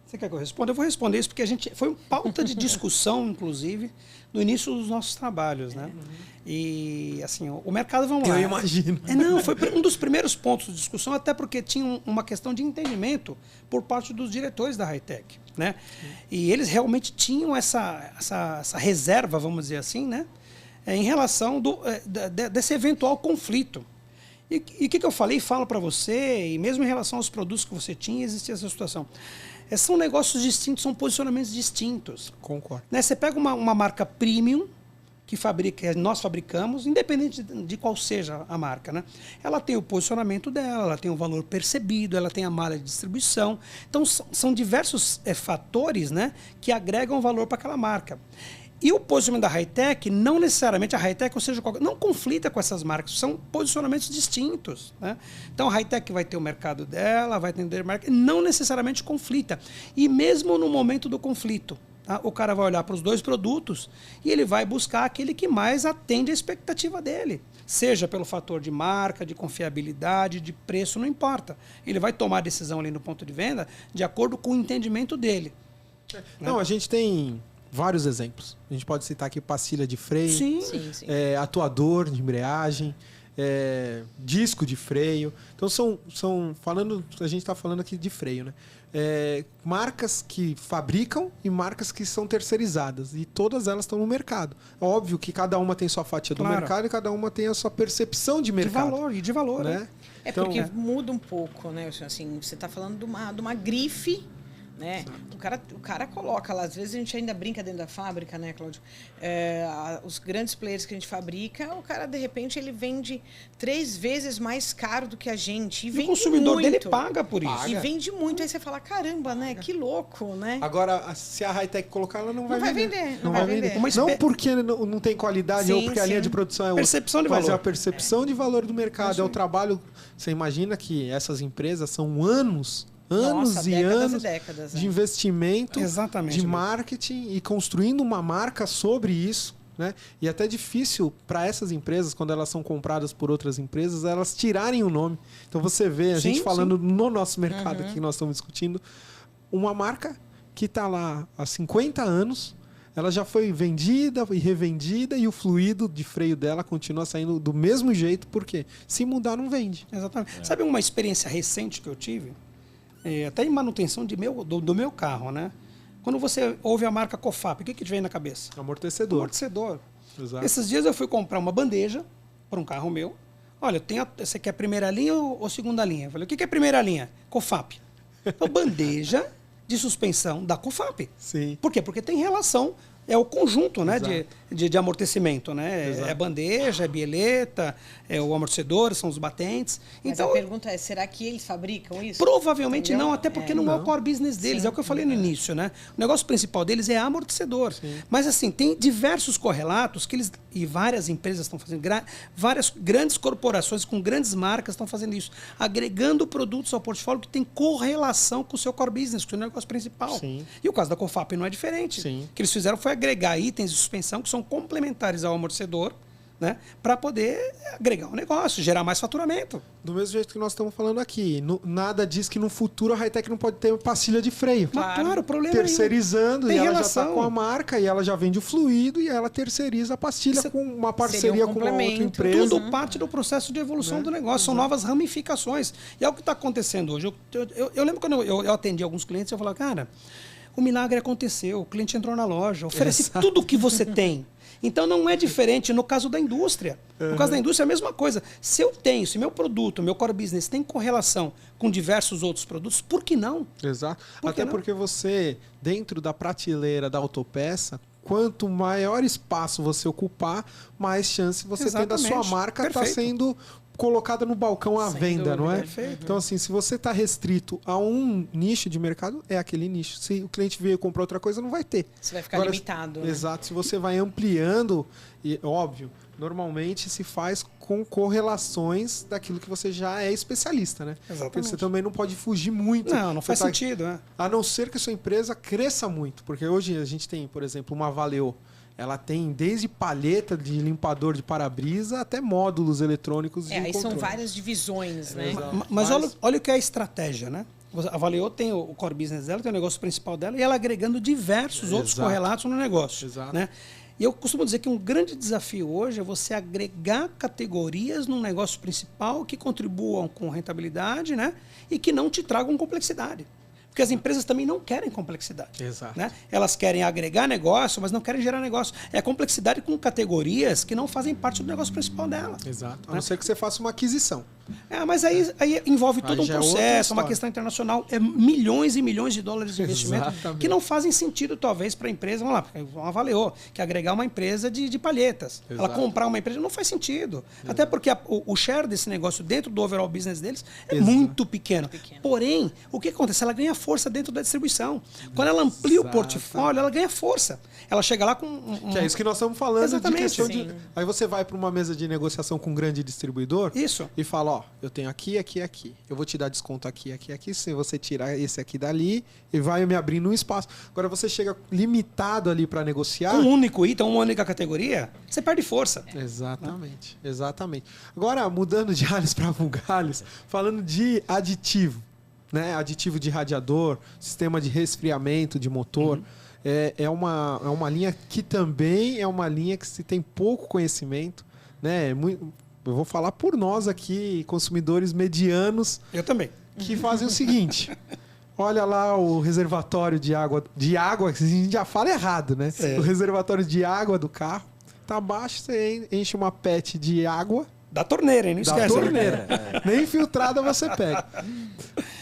Speaker 4: Você quer que eu responda? Eu vou responder isso porque foi pauta de discussão, inclusive, no início dos nossos trabalhos, né? E, assim, o mercado, vamos lá.
Speaker 2: Eu imagino.
Speaker 4: Não, foi um dos primeiros pontos de discussão, até porque tinha uma questão de entendimento por parte dos diretores da Hightech, né? E eles realmente tinham essa reserva, vamos dizer assim, né? Em relação desse eventual conflito. E o que eu falei e falo para você, e mesmo em relação aos produtos que você tinha, existia essa situação. São negócios distintos, são posicionamentos distintos.
Speaker 2: Concordo.
Speaker 4: Né? Você pega uma marca premium, que nós fabricamos, independente de qual seja a marca, né? Ela tem o posicionamento dela, ela tem o valor percebido, ela tem a malha de distribuição. Então, são diversos fatores, né, que agregam valor para aquela marca. E o posicionamento da Hightech, não necessariamente a Hightech, ou seja, não conflita com essas marcas, são posicionamentos distintos, né? Então a Hightech vai ter o mercado dela, vai atender marca, não necessariamente conflita. E mesmo no momento do conflito, tá? O cara vai olhar para os dois produtos e ele vai buscar aquele que mais atende a expectativa dele. Seja pelo fator de marca, de confiabilidade, de preço, não importa. Ele vai tomar a decisão ali no ponto de venda de acordo com o entendimento dele.
Speaker 2: Não, a gente tem vários exemplos. A gente pode citar aqui pastilha de freio,
Speaker 3: Sim.
Speaker 2: atuador de embreagem, disco de freio. Então a gente está falando aqui de freio, né? Marcas que fabricam e marcas que são terceirizadas. E todas elas estão no mercado. Óbvio que cada uma tem sua fatia do mercado e cada uma tem a sua percepção de mercado.
Speaker 4: De valor,
Speaker 2: né?
Speaker 3: Porque muda um pouco, né? Assim, você está falando de uma grife, né? O cara coloca lá, às vezes a gente ainda brinca dentro da fábrica, né, Cláudio? Os grandes players que a gente fabrica, o cara, de repente, ele vende 3 vezes mais caro do que a gente. E
Speaker 4: o consumidor
Speaker 3: muito.
Speaker 4: dele paga por isso.
Speaker 3: E vende muito. Aí você fala, caramba, né? Que louco, né?
Speaker 2: Agora, se a Hightech colocar, ela não vai vender.
Speaker 3: Não vai vender.
Speaker 2: Não porque não tem qualidade ou porque a linha de produção é outra.
Speaker 4: Percepção de valor.
Speaker 2: Mas é a percepção de valor do mercado. É o trabalho. Você imagina que essas empresas são anos
Speaker 3: Nossa,
Speaker 2: e
Speaker 3: décadas
Speaker 2: anos
Speaker 3: e décadas,
Speaker 2: de investimento,
Speaker 4: exatamente,
Speaker 2: de marketing e construindo uma marca sobre isso, né? E é até difícil para essas empresas, quando elas são compradas por outras empresas, elas tirarem o nome. Então você vê a gente falando no nosso mercado aqui que nós estamos discutindo, uma marca que está lá há 50 anos, ela já foi vendida e revendida e o fluido de freio dela continua saindo do mesmo jeito, porque se mudar não vende.
Speaker 4: Exatamente. Sabe uma experiência recente que eu tive? Até em manutenção do meu carro, né? Quando você ouve a marca Cofap, o que te vem na cabeça?
Speaker 2: Amortecedor.
Speaker 4: Amortecedor.
Speaker 2: Exato.
Speaker 4: Esses dias eu fui comprar uma bandeja para um carro meu. Olha, você quer primeira linha ou segunda linha? Eu falei, o que é primeira linha? Cofap. Então, bandeja de suspensão da Cofap.
Speaker 2: Sim.
Speaker 4: Por quê? Porque tem relação, é o conjunto, né, de amortecimento, né?
Speaker 2: Exato.
Speaker 4: É bandeja, é bieleta, é o amortecedor, são os batentes.
Speaker 3: Mas
Speaker 4: então,
Speaker 3: a pergunta é, será que eles fabricam isso?
Speaker 4: provavelmente
Speaker 3: Entendeu?
Speaker 4: não, até porque não é o core business deles, é o que eu falei no início, né? O negócio principal deles é amortecedor. Mas assim, tem diversos correlatos que eles, e várias empresas estão fazendo, várias grandes corporações com grandes marcas estão fazendo isso, agregando produtos ao portfólio que tem correlação com o seu core business, com o seu negócio principal.
Speaker 2: Sim.
Speaker 4: E o caso da Cofap não é diferente.
Speaker 2: Sim.
Speaker 4: O que eles fizeram foi agregar itens de suspensão que são complementares ao amortecedor, né? Para poder agregar um negócio, gerar mais faturamento.
Speaker 2: Do mesmo jeito que nós estamos falando aqui. Nada diz que no futuro a Hightech não pode ter pastilha de freio.
Speaker 4: Mas, claro, o problema
Speaker 2: terceirizando,
Speaker 4: tem
Speaker 2: e ela
Speaker 4: relação.
Speaker 2: já está com a marca, e ela já vende o fluido, e ela terceiriza a pastilha
Speaker 4: Isso
Speaker 2: com uma parceria com uma outra empresa.
Speaker 4: Tudo parte do processo de evolução do negócio, são novas ramificações. E é o que está acontecendo hoje. Eu lembro quando eu atendi alguns clientes, eu falava, cara, o milagre aconteceu, o cliente entrou na loja, oferece tudo o que você tem. Então não é diferente no caso da indústria. No caso da indústria é a mesma coisa. Se eu tenho, se meu produto, meu core business tem correlação com diversos outros produtos, por que não?
Speaker 2: Exato.
Speaker 4: Por que
Speaker 2: Até
Speaker 4: não?
Speaker 2: porque você, dentro da prateleira da autopeça, quanto maior espaço você ocupar, mais chance você tem da sua
Speaker 4: Exatamente.
Speaker 2: marca estar
Speaker 4: Perfeito.
Speaker 2: sendo colocada no balcão à
Speaker 3: Sem
Speaker 2: venda, não é?
Speaker 3: dúvida.
Speaker 4: Perfeito.
Speaker 2: Então, assim, se você está restrito a um nicho de mercado, é aquele nicho. Se o cliente veio comprar outra coisa, não vai ter.
Speaker 3: Você vai ficar
Speaker 2: Agora,
Speaker 3: limitado. Né?
Speaker 2: Exato. Se você vai ampliando, e óbvio, normalmente se faz com correlações daquilo que você já é especialista, né? Porque
Speaker 4: Exatamente.
Speaker 2: você também não pode fugir muito.
Speaker 4: Não faz
Speaker 2: Você tá-
Speaker 4: sentido. É.
Speaker 2: A não ser que a sua empresa cresça muito. Porque hoje a gente tem, por exemplo, uma Valeo. Ela tem desde palheta de limpador de para-brisa até módulos eletrônicos de
Speaker 3: Aí são
Speaker 2: controle.
Speaker 3: várias divisões, né?
Speaker 2: Exato.
Speaker 4: Mas olha o que é a estratégia, né? A Valeo tem o core business dela, tem o negócio principal dela, e ela agregando diversos outros
Speaker 2: Exato.
Speaker 4: correlatos no negócio.
Speaker 2: Exato.
Speaker 4: Né? E eu costumo dizer que um grande desafio hoje é você agregar categorias num negócio principal que contribuam com rentabilidade, né? E que não te tragam complexidade. Porque as empresas também não querem complexidade.
Speaker 2: Exato.
Speaker 4: Né? Elas querem agregar negócio, mas não querem gerar negócio. É complexidade com categorias que não fazem parte do negócio principal dela.
Speaker 2: Exato. A não ser que você faça uma aquisição.
Speaker 4: Mas aí envolve todo um
Speaker 2: já é outra
Speaker 4: processo, uma
Speaker 2: história.
Speaker 4: questão internacional, é milhões e milhões de dólares de investimento
Speaker 2: Exatamente.
Speaker 4: que não fazem sentido, talvez, para a empresa. Vamos lá, uma Valeo, que é agregar uma empresa de palhetas. Ela
Speaker 2: Exato.
Speaker 4: comprar uma empresa não faz sentido. Até porque o share desse negócio dentro do overall business deles é
Speaker 2: Exato.
Speaker 4: muito pequeno. Porém, o que acontece? Ela ganha força dentro da distribuição. Quando ela amplia o
Speaker 2: Exato.
Speaker 4: portfólio, ela ganha força. Ela chega lá com
Speaker 2: Que é isso que nós estamos falando.
Speaker 4: Exatamente.
Speaker 2: De questão de...
Speaker 3: Sim.
Speaker 2: Aí você vai para uma mesa de negociação com um grande distribuidor
Speaker 4: Isso.
Speaker 2: e fala, ó, eu tenho aqui, aqui, aqui. Eu vou te dar desconto aqui, aqui, aqui. Se você tirar esse aqui dali, e vai me abrindo um espaço. Agora você chega limitado ali para negociar.
Speaker 4: Um único item, uma única categoria, você perde força.
Speaker 2: Exatamente, exatamente. Agora, mudando de alhos para bugalhos, falando de aditivo, né? Aditivo de radiador, sistema de resfriamento de motor. É uma linha que também é uma linha que se tem pouco conhecimento, né? Eu vou falar por nós aqui, consumidores medianos,
Speaker 4: Eu também.
Speaker 2: que fazem o seguinte. Olha lá o reservatório de água, que a gente já fala errado, né?
Speaker 4: É.
Speaker 2: O reservatório de água do carro. Tá abaixo, você enche uma PET de água
Speaker 4: Da torneira, hein? Não
Speaker 2: da
Speaker 4: esquece. né?
Speaker 2: torneira. Nem filtrada você pega.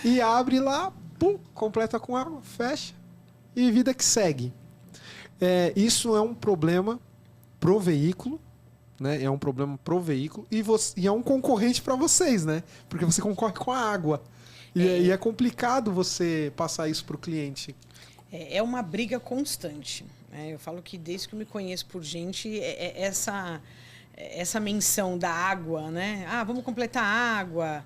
Speaker 2: E abre lá, pum, completa com água, fecha e vida que segue. Isso é um problema pro veículo, né? É um problema pro veículo e é um concorrente para vocês, né? Porque você concorre com a água. E é complicado você passar isso pro cliente.
Speaker 3: É uma briga constante. Né? Eu falo que desde que eu me conheço por gente, essa menção da água, né? Ah, vamos completar a água.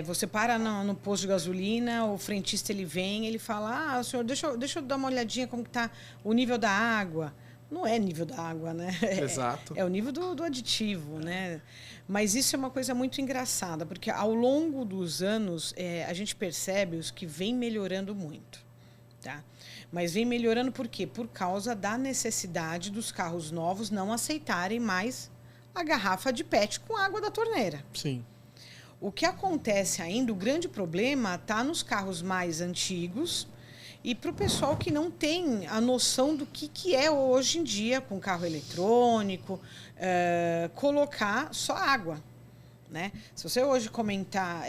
Speaker 3: Você para no posto de gasolina, o frentista ele vem, ele fala, senhor, deixa eu dar uma olhadinha como que tá o nível da água. Não é nível da água, né?
Speaker 2: Exato.
Speaker 3: É o nível do aditivo, né? Mas isso é uma coisa muito engraçada, porque ao longo dos anos a gente percebe os que vem melhorando muito, tá? Mas vem melhorando por quê? Por causa da necessidade dos carros novos não aceitarem mais a garrafa de PET com água da torneira.
Speaker 2: Sim.
Speaker 3: O que acontece ainda, o grande problema está nos carros mais antigos e para o pessoal que não tem a noção do que é hoje em dia, com carro eletrônico, colocar só água. Né? Se você hoje comentar,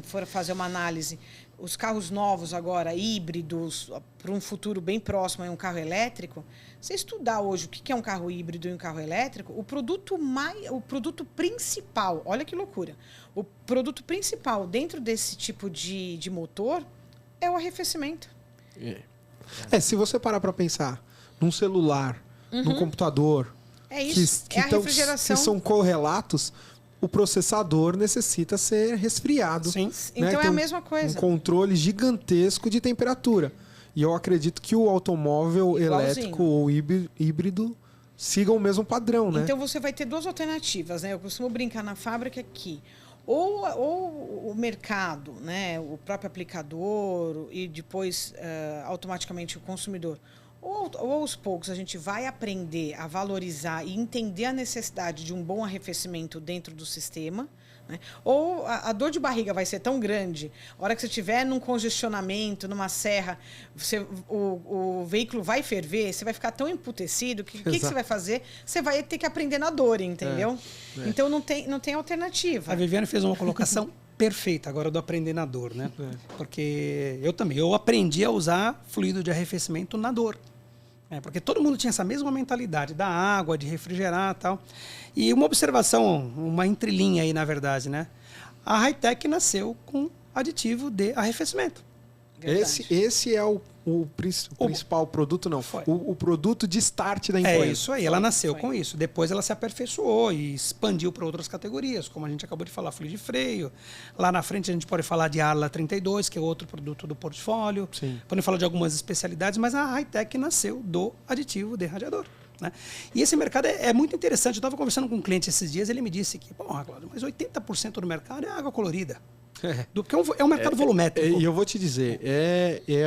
Speaker 3: for fazer uma análise, os carros novos agora, híbridos, para um futuro bem próximo, um carro elétrico, você estudar hoje o que é um carro híbrido e um carro elétrico, o produto principal, olha que loucura, o produto principal dentro desse tipo de motor é o arrefecimento.
Speaker 2: Se você parar para pensar num celular, num computador,
Speaker 3: É isso,
Speaker 2: que
Speaker 3: é a refrigeração.
Speaker 2: que são correlatos, o processador necessita ser resfriado.
Speaker 4: Sim.
Speaker 3: Então é
Speaker 2: Tem
Speaker 3: a mesma coisa.
Speaker 2: Um controle gigantesco de temperatura. E eu acredito que o automóvel
Speaker 3: Igualzinho.
Speaker 2: elétrico ou híbrido sigam o mesmo padrão, né?
Speaker 3: Então você vai ter duas alternativas, né? Eu costumo brincar na fábrica que ou o mercado, né? O próprio aplicador e depois automaticamente o consumidor, ou aos poucos a gente vai aprender a valorizar e entender a necessidade de um bom arrefecimento dentro do sistema, né? Ou a dor de barriga vai ser tão grande, a hora que você estiver num congestionamento, numa serra, o veículo vai ferver, você vai ficar tão emputecido que o que você vai fazer? Você vai ter que aprender na dor, entendeu? Então não tem alternativa.
Speaker 4: A Viviane fez uma colocação perfeita agora do aprender na dor, né? Porque eu aprendi a usar fluido de arrefecimento na dor. Porque todo mundo tinha essa mesma mentalidade da água, de refrigerar e tal. E uma observação, uma entrelinha aí, na verdade, né? A Hi-Tech nasceu com aditivo de arrefecimento.
Speaker 2: Esse é o principal produto, não. O produto de start da empresa.
Speaker 4: É isso aí, ela nasceu com isso. Depois ela se aperfeiçoou e expandiu para outras categorias, como a gente acabou de falar, fluido de freio. Lá na frente a gente pode falar de Arla 32, que é outro produto do portfólio.
Speaker 2: Sim.
Speaker 4: Pode falar de algumas especialidades, mas a Hi-Tech nasceu do aditivo de radiador. Né? E esse mercado é muito interessante. Eu estava conversando com um cliente esses dias, ele me disse que, Cláudio, mas 80% do mercado é água colorida. Porque é um mercado volumétrico.
Speaker 2: E eu vou te dizer,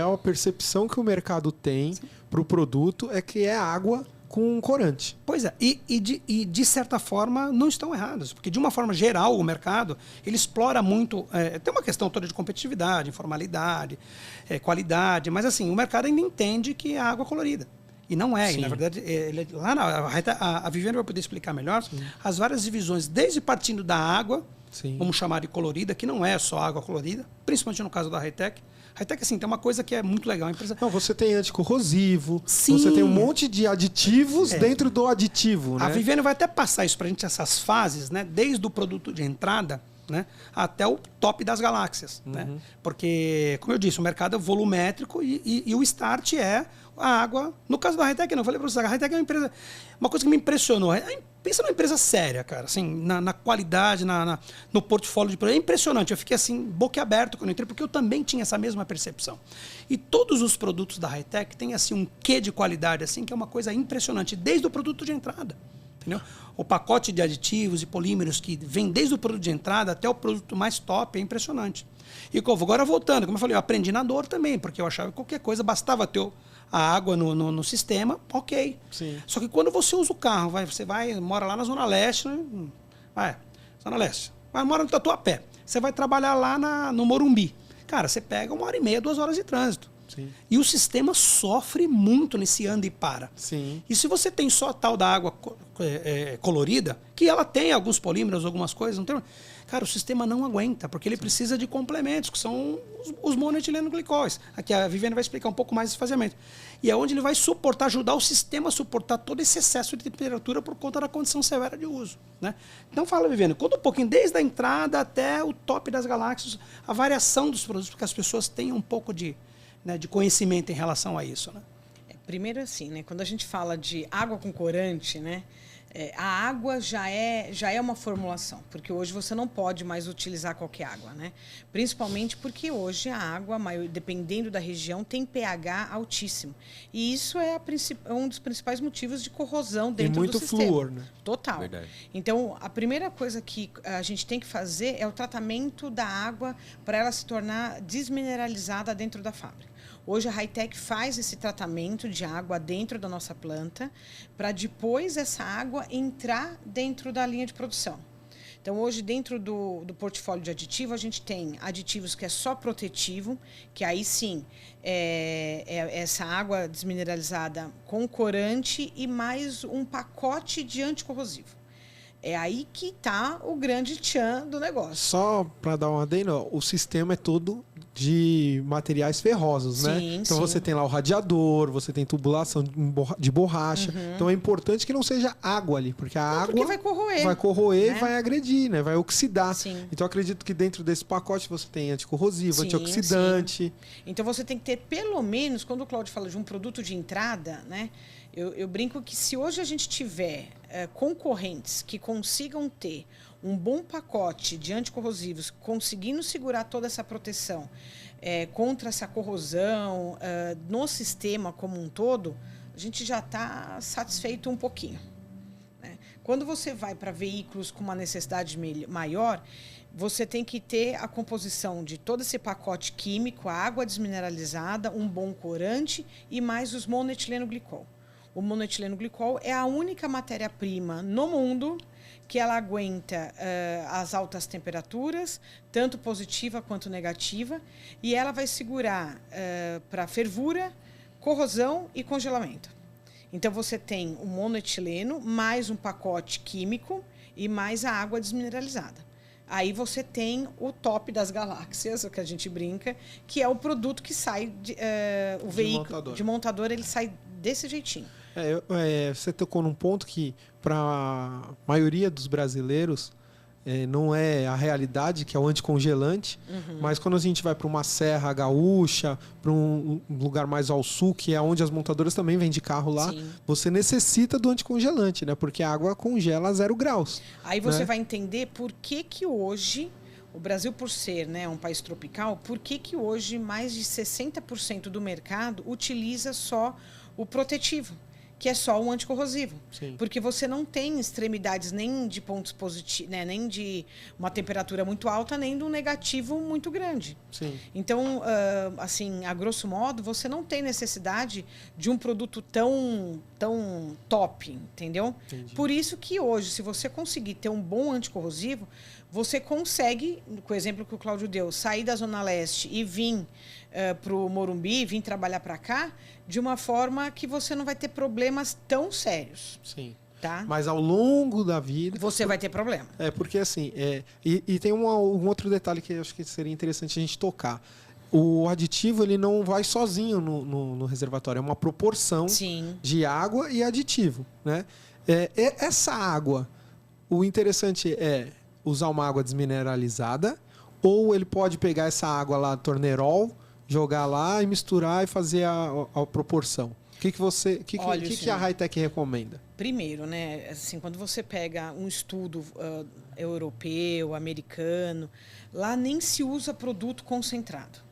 Speaker 2: a percepção que o mercado tem para o produto é que é água com corante.
Speaker 4: Pois é, e de certa forma não estão errados, porque de uma forma geral o mercado ele explora muito, tem uma questão toda de competitividade, informalidade, qualidade, mas assim, o mercado ainda entende que é água colorida. E não é, e, na verdade, lá a Viviane vai poder explicar melhor. Sim. As várias divisões, desde partindo da água, sim, vamos chamar de colorida, que não é só água colorida, principalmente no caso da Hi-Tech. Hi-Tech, assim, tem uma coisa que é muito legal. A empresa...
Speaker 2: Não, você tem anticorrosivo,
Speaker 4: sim,
Speaker 2: você tem um monte de aditivos dentro do aditivo. Né?
Speaker 4: A Viviane vai até passar isso para a gente, essas fases, né? Desde o produto de entrada, né, até o top das galáxias. Né? Porque, como eu disse, o mercado é volumétrico e o start é a água. No caso da Hi-Tech, não, eu falei para você, a Hi-Tech é uma empresa. Uma coisa que me impressionou. Pensa numa empresa séria, cara, assim, na qualidade, no portfólio de produto. É impressionante. Eu fiquei assim, boquiaberto quando eu entrei, porque eu também tinha essa mesma percepção. E todos os produtos da Hi-Tech têm assim, um quê de qualidade, assim, que é uma coisa impressionante, desde o produto de entrada. Entendeu? O pacote de aditivos e polímeros que vem desde o produto de entrada até o produto mais top é impressionante. E agora voltando, como eu falei, eu aprendi na dor também, porque eu achava que qualquer coisa bastava ter a água no sistema, ok.
Speaker 2: Sim.
Speaker 4: Só que quando você usa o carro, você mora lá na Zona Leste, né? Zona Leste, mora no Tatuapé, você vai trabalhar lá no Morumbi. Cara, você pega 1h30, 2 horas de trânsito.
Speaker 2: Sim.
Speaker 4: E o sistema sofre muito nesse anda e para.
Speaker 2: Sim.
Speaker 4: E se você tem só a tal da água colorida, que ela tem alguns polímeros, algumas coisas, não tem... Cara, o sistema não aguenta, porque ele precisa de complementos, que são os monoetilenoglicóis. Aqui a Viviane vai explicar um pouco mais esse faseamento. E é onde ele vai suportar, ajudar o sistema a suportar todo esse excesso de temperatura por conta da condição severa de uso. Né? Então fala, Viviane, conta um pouquinho, desde a entrada até o top das galáxias, a variação dos produtos, porque as pessoas tenham um pouco de conhecimento em relação a isso. Né?
Speaker 3: Primeiro assim, né? Quando a gente fala de água com corante, né? A água já é uma formulação, porque hoje você não pode mais utilizar qualquer água, né? Principalmente porque hoje a água, dependendo da região, tem pH altíssimo. E isso é um dos principais motivos de corrosão dentro do sistema.
Speaker 2: E muito flúor, né?
Speaker 3: Total.
Speaker 1: Verdade.
Speaker 3: Então, a primeira coisa que a gente tem que fazer é o tratamento da água para ela se tornar desmineralizada dentro da fábrica. Hoje a Hi-Tech faz esse tratamento de água dentro da nossa planta para depois essa água entrar dentro da linha de produção. Então, hoje, dentro do portfólio de aditivo, a gente tem aditivos que é só protetivo, que aí sim é essa água desmineralizada com corante e mais um pacote de anticorrosivo. É aí que está o grande tchan do negócio.
Speaker 2: Só para dar uma adendo, o sistema é todo de materiais ferrosos, né? Então você tem lá o radiador, você tem tubulação de borracha. Então é importante que não seja água ali, porque a água
Speaker 3: vai corroer.
Speaker 2: Vai corroer, né? Vai agredir, né? Vai oxidar.
Speaker 3: Sim.
Speaker 2: Então acredito que dentro desse pacote você tem anticorrosivo, antioxidante.
Speaker 3: Sim. Então você tem que ter pelo menos, quando o Cláudio fala de um produto de entrada, né? Eu brinco que se hoje a gente tiver concorrentes que consigam ter um bom pacote de anticorrosivos, conseguindo segurar toda essa proteção contra essa corrosão no sistema como um todo, a gente já está satisfeito um pouquinho. Né? Quando você vai para veículos com uma necessidade maior, você tem que ter a composição de todo esse pacote químico, a água desmineralizada, um bom corante e mais os monoetileno-glicol. O monoetileno-glicol é a única matéria-prima no mundo que ela aguenta as altas temperaturas, tanto positiva quanto negativa, e ela vai segurar para fervura, corrosão e congelamento. Então, você tem o monoetileno, mais um pacote químico e mais a água desmineralizada. Aí você tem o top das galáxias, o que a gente brinca, que é o produto que sai, o veículo de montador, ele sai desse jeitinho.
Speaker 2: Você tocou num ponto que, para a maioria dos brasileiros, não é a realidade, que é o anticongelante, mas quando a gente vai para uma serra gaúcha, para um lugar mais ao sul, que é onde as montadoras também vendem carro lá, sim, você necessita do anticongelante, né? Porque a água congela a 0 graus.
Speaker 3: Aí você vai entender por que hoje, o Brasil, por ser, né, um país tropical, por que hoje mais de 60% do mercado utiliza só o protetivo, que é só o anticorrosivo. Sim. Porque você não tem extremidades nem de pontos positivos, né, nem de uma temperatura muito alta, nem de um negativo muito grande. Sim. Então, assim, a grosso modo, você não tem necessidade de um produto tão top, entendeu? Entendi. Por isso que hoje, se você conseguir ter um bom anticorrosivo, você consegue, com o exemplo que o Cláudio deu, sair da Zona Leste e vir para o Morumbi, vir trabalhar para cá, de uma forma que você não vai ter problemas tão sérios.
Speaker 2: Sim.
Speaker 3: Tá?
Speaker 2: Mas ao longo da vida...
Speaker 3: Você vai ter problema.
Speaker 2: Porque assim... E tem um outro detalhe que eu acho que seria interessante a gente tocar. O aditivo, ele não vai sozinho no reservatório. É uma proporção, sim, de água e aditivo, né? Essa água, o interessante é usar uma água desmineralizada, ou ele pode pegar essa água lá, torneirol, jogar lá e misturar e fazer a proporção. O que a Hi-Tech recomenda?
Speaker 3: Primeiro, né, assim, quando você pega um estudo europeu, americano, lá nem se usa produto concentrado.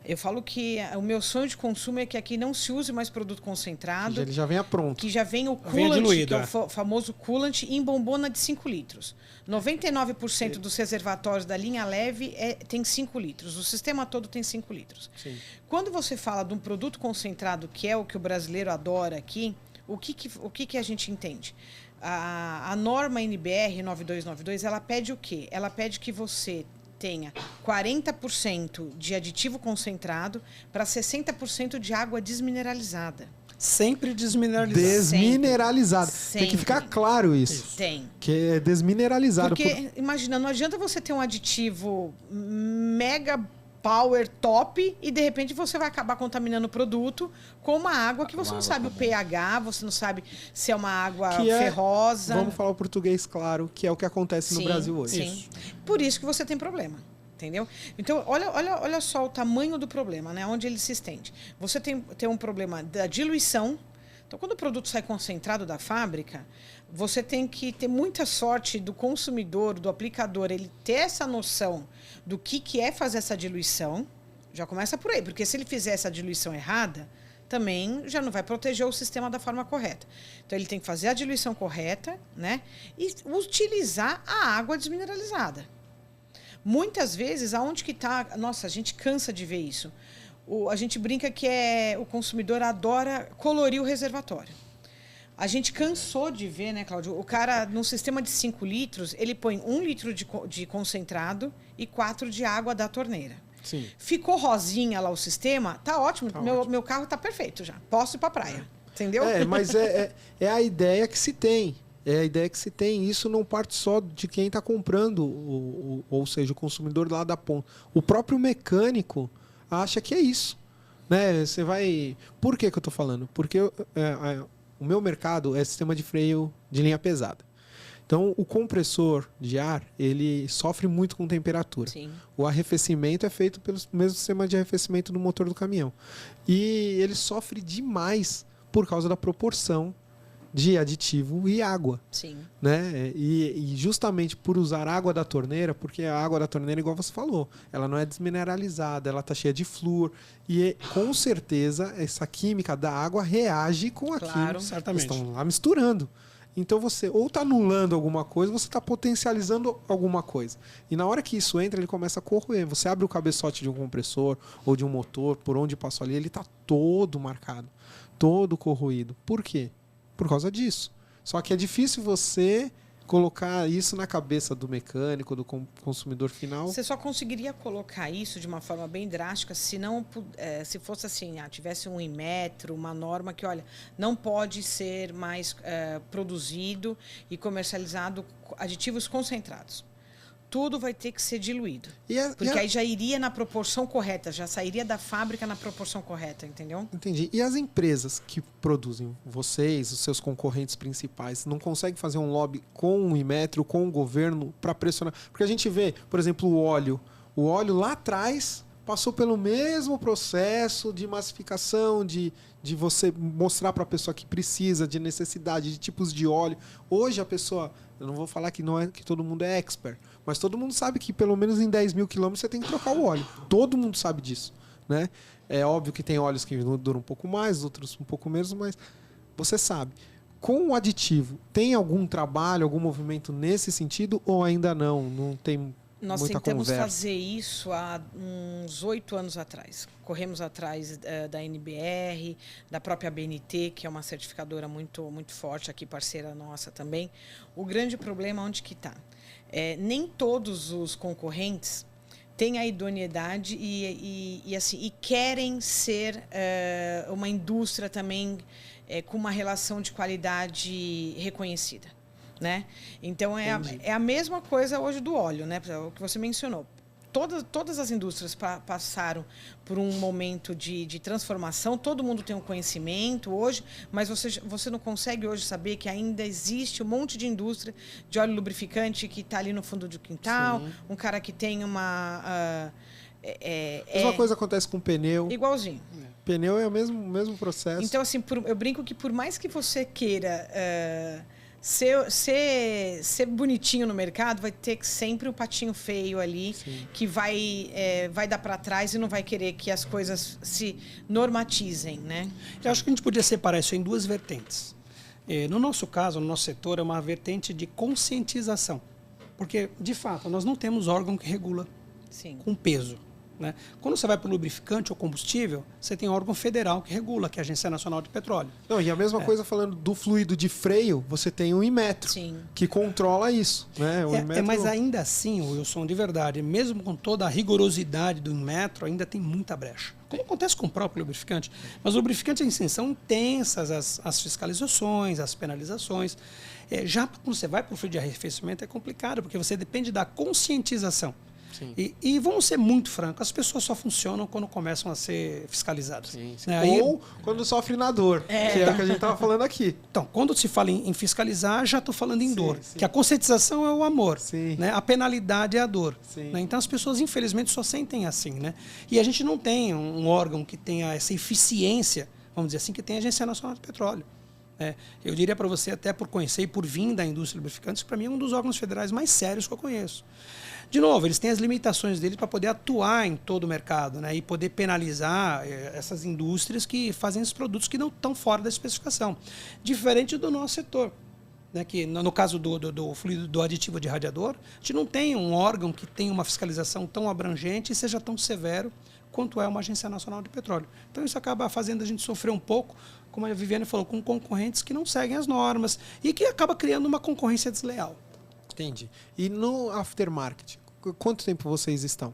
Speaker 3: Eu falo que o meu sonho de consumo é que aqui não se use mais produto concentrado.
Speaker 2: Ele já venha pronto.
Speaker 3: Que já venha o coolant, diluído, que é o famoso coolant, em bombona de 5 litros. 99% dos reservatórios da linha leve tem 5 litros. O sistema todo tem 5 litros. Sim. Quando você fala de um produto concentrado, que é o que o brasileiro adora aqui, o que a gente entende? A norma NBR 9292, ela pede o quê? Ela pede que você tenha 40% de aditivo concentrado para 60% de água desmineralizada.
Speaker 4: Sempre desmineralizado.
Speaker 2: Desmineralizado.
Speaker 3: Sempre.
Speaker 2: Tem que ficar claro isso.
Speaker 3: Tem.
Speaker 2: Que é desmineralizado.
Speaker 3: Porque, imagina, não adianta você ter um aditivo mega power top e, de repente, você vai acabar contaminando o produto com uma água que você não sabe o pH, você não sabe se é uma água ferrosa.
Speaker 2: Vamos falar o português claro, que é o que acontece no Brasil hoje.
Speaker 3: Sim. Isso. Por isso que você tem problema. Entendeu? Então, olha só o tamanho do problema, né? Onde ele se estende. Você tem um problema da diluição. Então, quando o produto sai concentrado da fábrica, você tem que ter muita sorte do consumidor, do aplicador, ele ter essa noção do que é fazer essa diluição. Já começa por aí, porque se ele fizer essa diluição errada, também já não vai proteger o sistema da forma correta. Então, ele tem que fazer a diluição correta, né? E utilizar a água desmineralizada. Muitas vezes, aonde que está... Nossa, a gente cansa de ver isso. A gente brinca que o consumidor adora colorir o reservatório. A gente cansou de ver, né, Cláudio? O cara, num sistema de 5 litros, ele põe 1 litro de concentrado e 4 de água da torneira.
Speaker 2: Sim.
Speaker 3: Ficou rosinha lá o sistema, tá ótimo. Meu carro tá perfeito já. Posso ir pra praia. Entendeu?
Speaker 2: Mas é a ideia que se tem. É a ideia que se tem. Isso não parte só de quem está comprando, ou seja, o consumidor lá da ponta. O próprio mecânico acha que é isso. Né? Você vai... Por que eu estou falando? Porque o meu mercado é sistema de freio de linha pesada. Então, o compressor de ar, ele sofre muito com temperatura. Sim. O arrefecimento é feito pelo mesmo sistema de arrefecimento do motor do caminhão. E ele sofre demais por causa da proporção de aditivo e água.
Speaker 3: Sim.
Speaker 2: Né? E justamente por usar água da torneira, porque a água da torneira, igual você falou, ela não é desmineralizada, ela está cheia de flúor. E com certeza essa química da água reage com aquilo.
Speaker 3: Claro.
Speaker 4: Certamente.
Speaker 2: Eles estão lá misturando. Então você ou está anulando alguma coisa, ou você está potencializando alguma coisa. E na hora que isso entra, ele começa a corroer. Você abre o cabeçote de um compressor ou de um motor, por onde passou ali, ele está todo marcado, todo corroído. Por quê? Por causa disso. Só que é difícil você colocar isso na cabeça do mecânico, do consumidor final.
Speaker 3: Você só conseguiria colocar isso de uma forma bem drástica se não, se fosse assim, tivesse um Inmetro, uma norma que, olha, não pode ser mais produzido e comercializado aditivos concentrados. Tudo vai ter que ser diluído. Porque aí já iria na proporção correta, já sairia da fábrica na proporção correta, entendeu?
Speaker 2: Entendi. E as empresas que produzem, vocês, os seus concorrentes principais, não conseguem fazer um lobby com o Inmetro, com o governo, para pressionar? Porque a gente vê, por exemplo, o óleo. O óleo lá atrás passou pelo mesmo processo de massificação, de você mostrar para a pessoa que precisa, de necessidade, de tipos de óleo. Hoje a pessoa, eu não vou falar que não é que todo mundo é expert, mas todo mundo sabe que pelo menos em 10 mil quilômetros você tem que trocar o óleo. Todo mundo sabe disso, né? É óbvio que tem óleos que duram um pouco mais, outros um pouco menos, mas você sabe. Com o aditivo, tem algum trabalho, algum movimento nesse sentido ou ainda não? Não tem
Speaker 3: Nós
Speaker 2: muita
Speaker 3: tentamos
Speaker 2: conversa?
Speaker 3: fazer isso há uns 8 anos atrás. Corremos atrás da NBR, da própria BNT, que é uma certificadora muito, muito forte aqui, parceira nossa também. O grande problema onde que está? Nem todos os concorrentes têm a idoneidade e querem ser uma indústria também com uma relação de qualidade reconhecida. Né? Então é a mesma coisa hoje do óleo, né? O que você mencionou. Todas as indústrias passaram por um momento de transformação, todo mundo tem um conhecimento hoje, mas você não consegue hoje saber que ainda existe um monte de indústria de óleo lubrificante que está ali no fundo do quintal, sim, um cara que tem uma...
Speaker 2: mesma coisa acontece com pneu.
Speaker 3: Igualzinho.
Speaker 2: Pneu é o mesmo processo.
Speaker 3: Então, assim, eu brinco que por mais que você queira... Ser bonitinho no mercado, vai ter sempre um patinho feio ali, sim, que vai dar para trás e não vai querer que as coisas se normatizem, né?
Speaker 4: Eu acho que a gente podia separar isso em duas vertentes. No nosso caso, no nosso setor, é uma vertente de conscientização. Porque, de fato, nós não temos órgão que regula, sim, com peso. Né? Quando você vai para o lubrificante ou combustível, você tem órgão federal que regula, que é a Agência Nacional de Petróleo.
Speaker 2: Não, e a mesma coisa falando do fluido de freio, você tem o Inmetro, sim, que controla isso. Né? O Inmetro...
Speaker 4: mas ainda assim, Wilson, de verdade, mesmo com toda a rigorosidade do Inmetro, ainda tem muita brecha. Como acontece com o próprio lubrificante. Mas o lubrificante, em si, são intensas as fiscalizações, as penalizações. Já quando você vai para o fluido de arrefecimento é complicado, porque você depende da conscientização. E vamos ser muito francos, as pessoas só funcionam quando começam a ser fiscalizadas. Sim, sim.
Speaker 2: Né? Ou quando sofre na dor, que é o que a gente estava falando aqui.
Speaker 4: Então, quando se fala em fiscalizar, já estou falando em dor. Sim. Que a conscientização é o amor, né? A penalidade é a dor. Né? Então, as pessoas, infelizmente, só sentem assim. Né? E a gente não tem um órgão que tenha essa eficiência, vamos dizer assim, que tem a Agência Nacional de Petróleo. Eu diria para você, até por conhecer e por vir da indústria de lubrificantes, que para mim é um dos órgãos federais mais sérios que eu conheço. De novo, eles têm as limitações deles para poder atuar em todo o mercado, né, e poder penalizar essas indústrias que fazem esses produtos que não estão fora da especificação. Diferente do nosso setor, né, que no caso do fluido do aditivo de radiador, a gente não tem um órgão que tenha uma fiscalização tão abrangente e seja tão severo quanto é uma Agência Nacional de Petróleo. Então isso acaba fazendo a gente sofrer um pouco, como a Viviane falou, com concorrentes que não seguem as normas e que acaba criando uma concorrência desleal.
Speaker 2: Entendi. E no aftermarket, quanto tempo vocês estão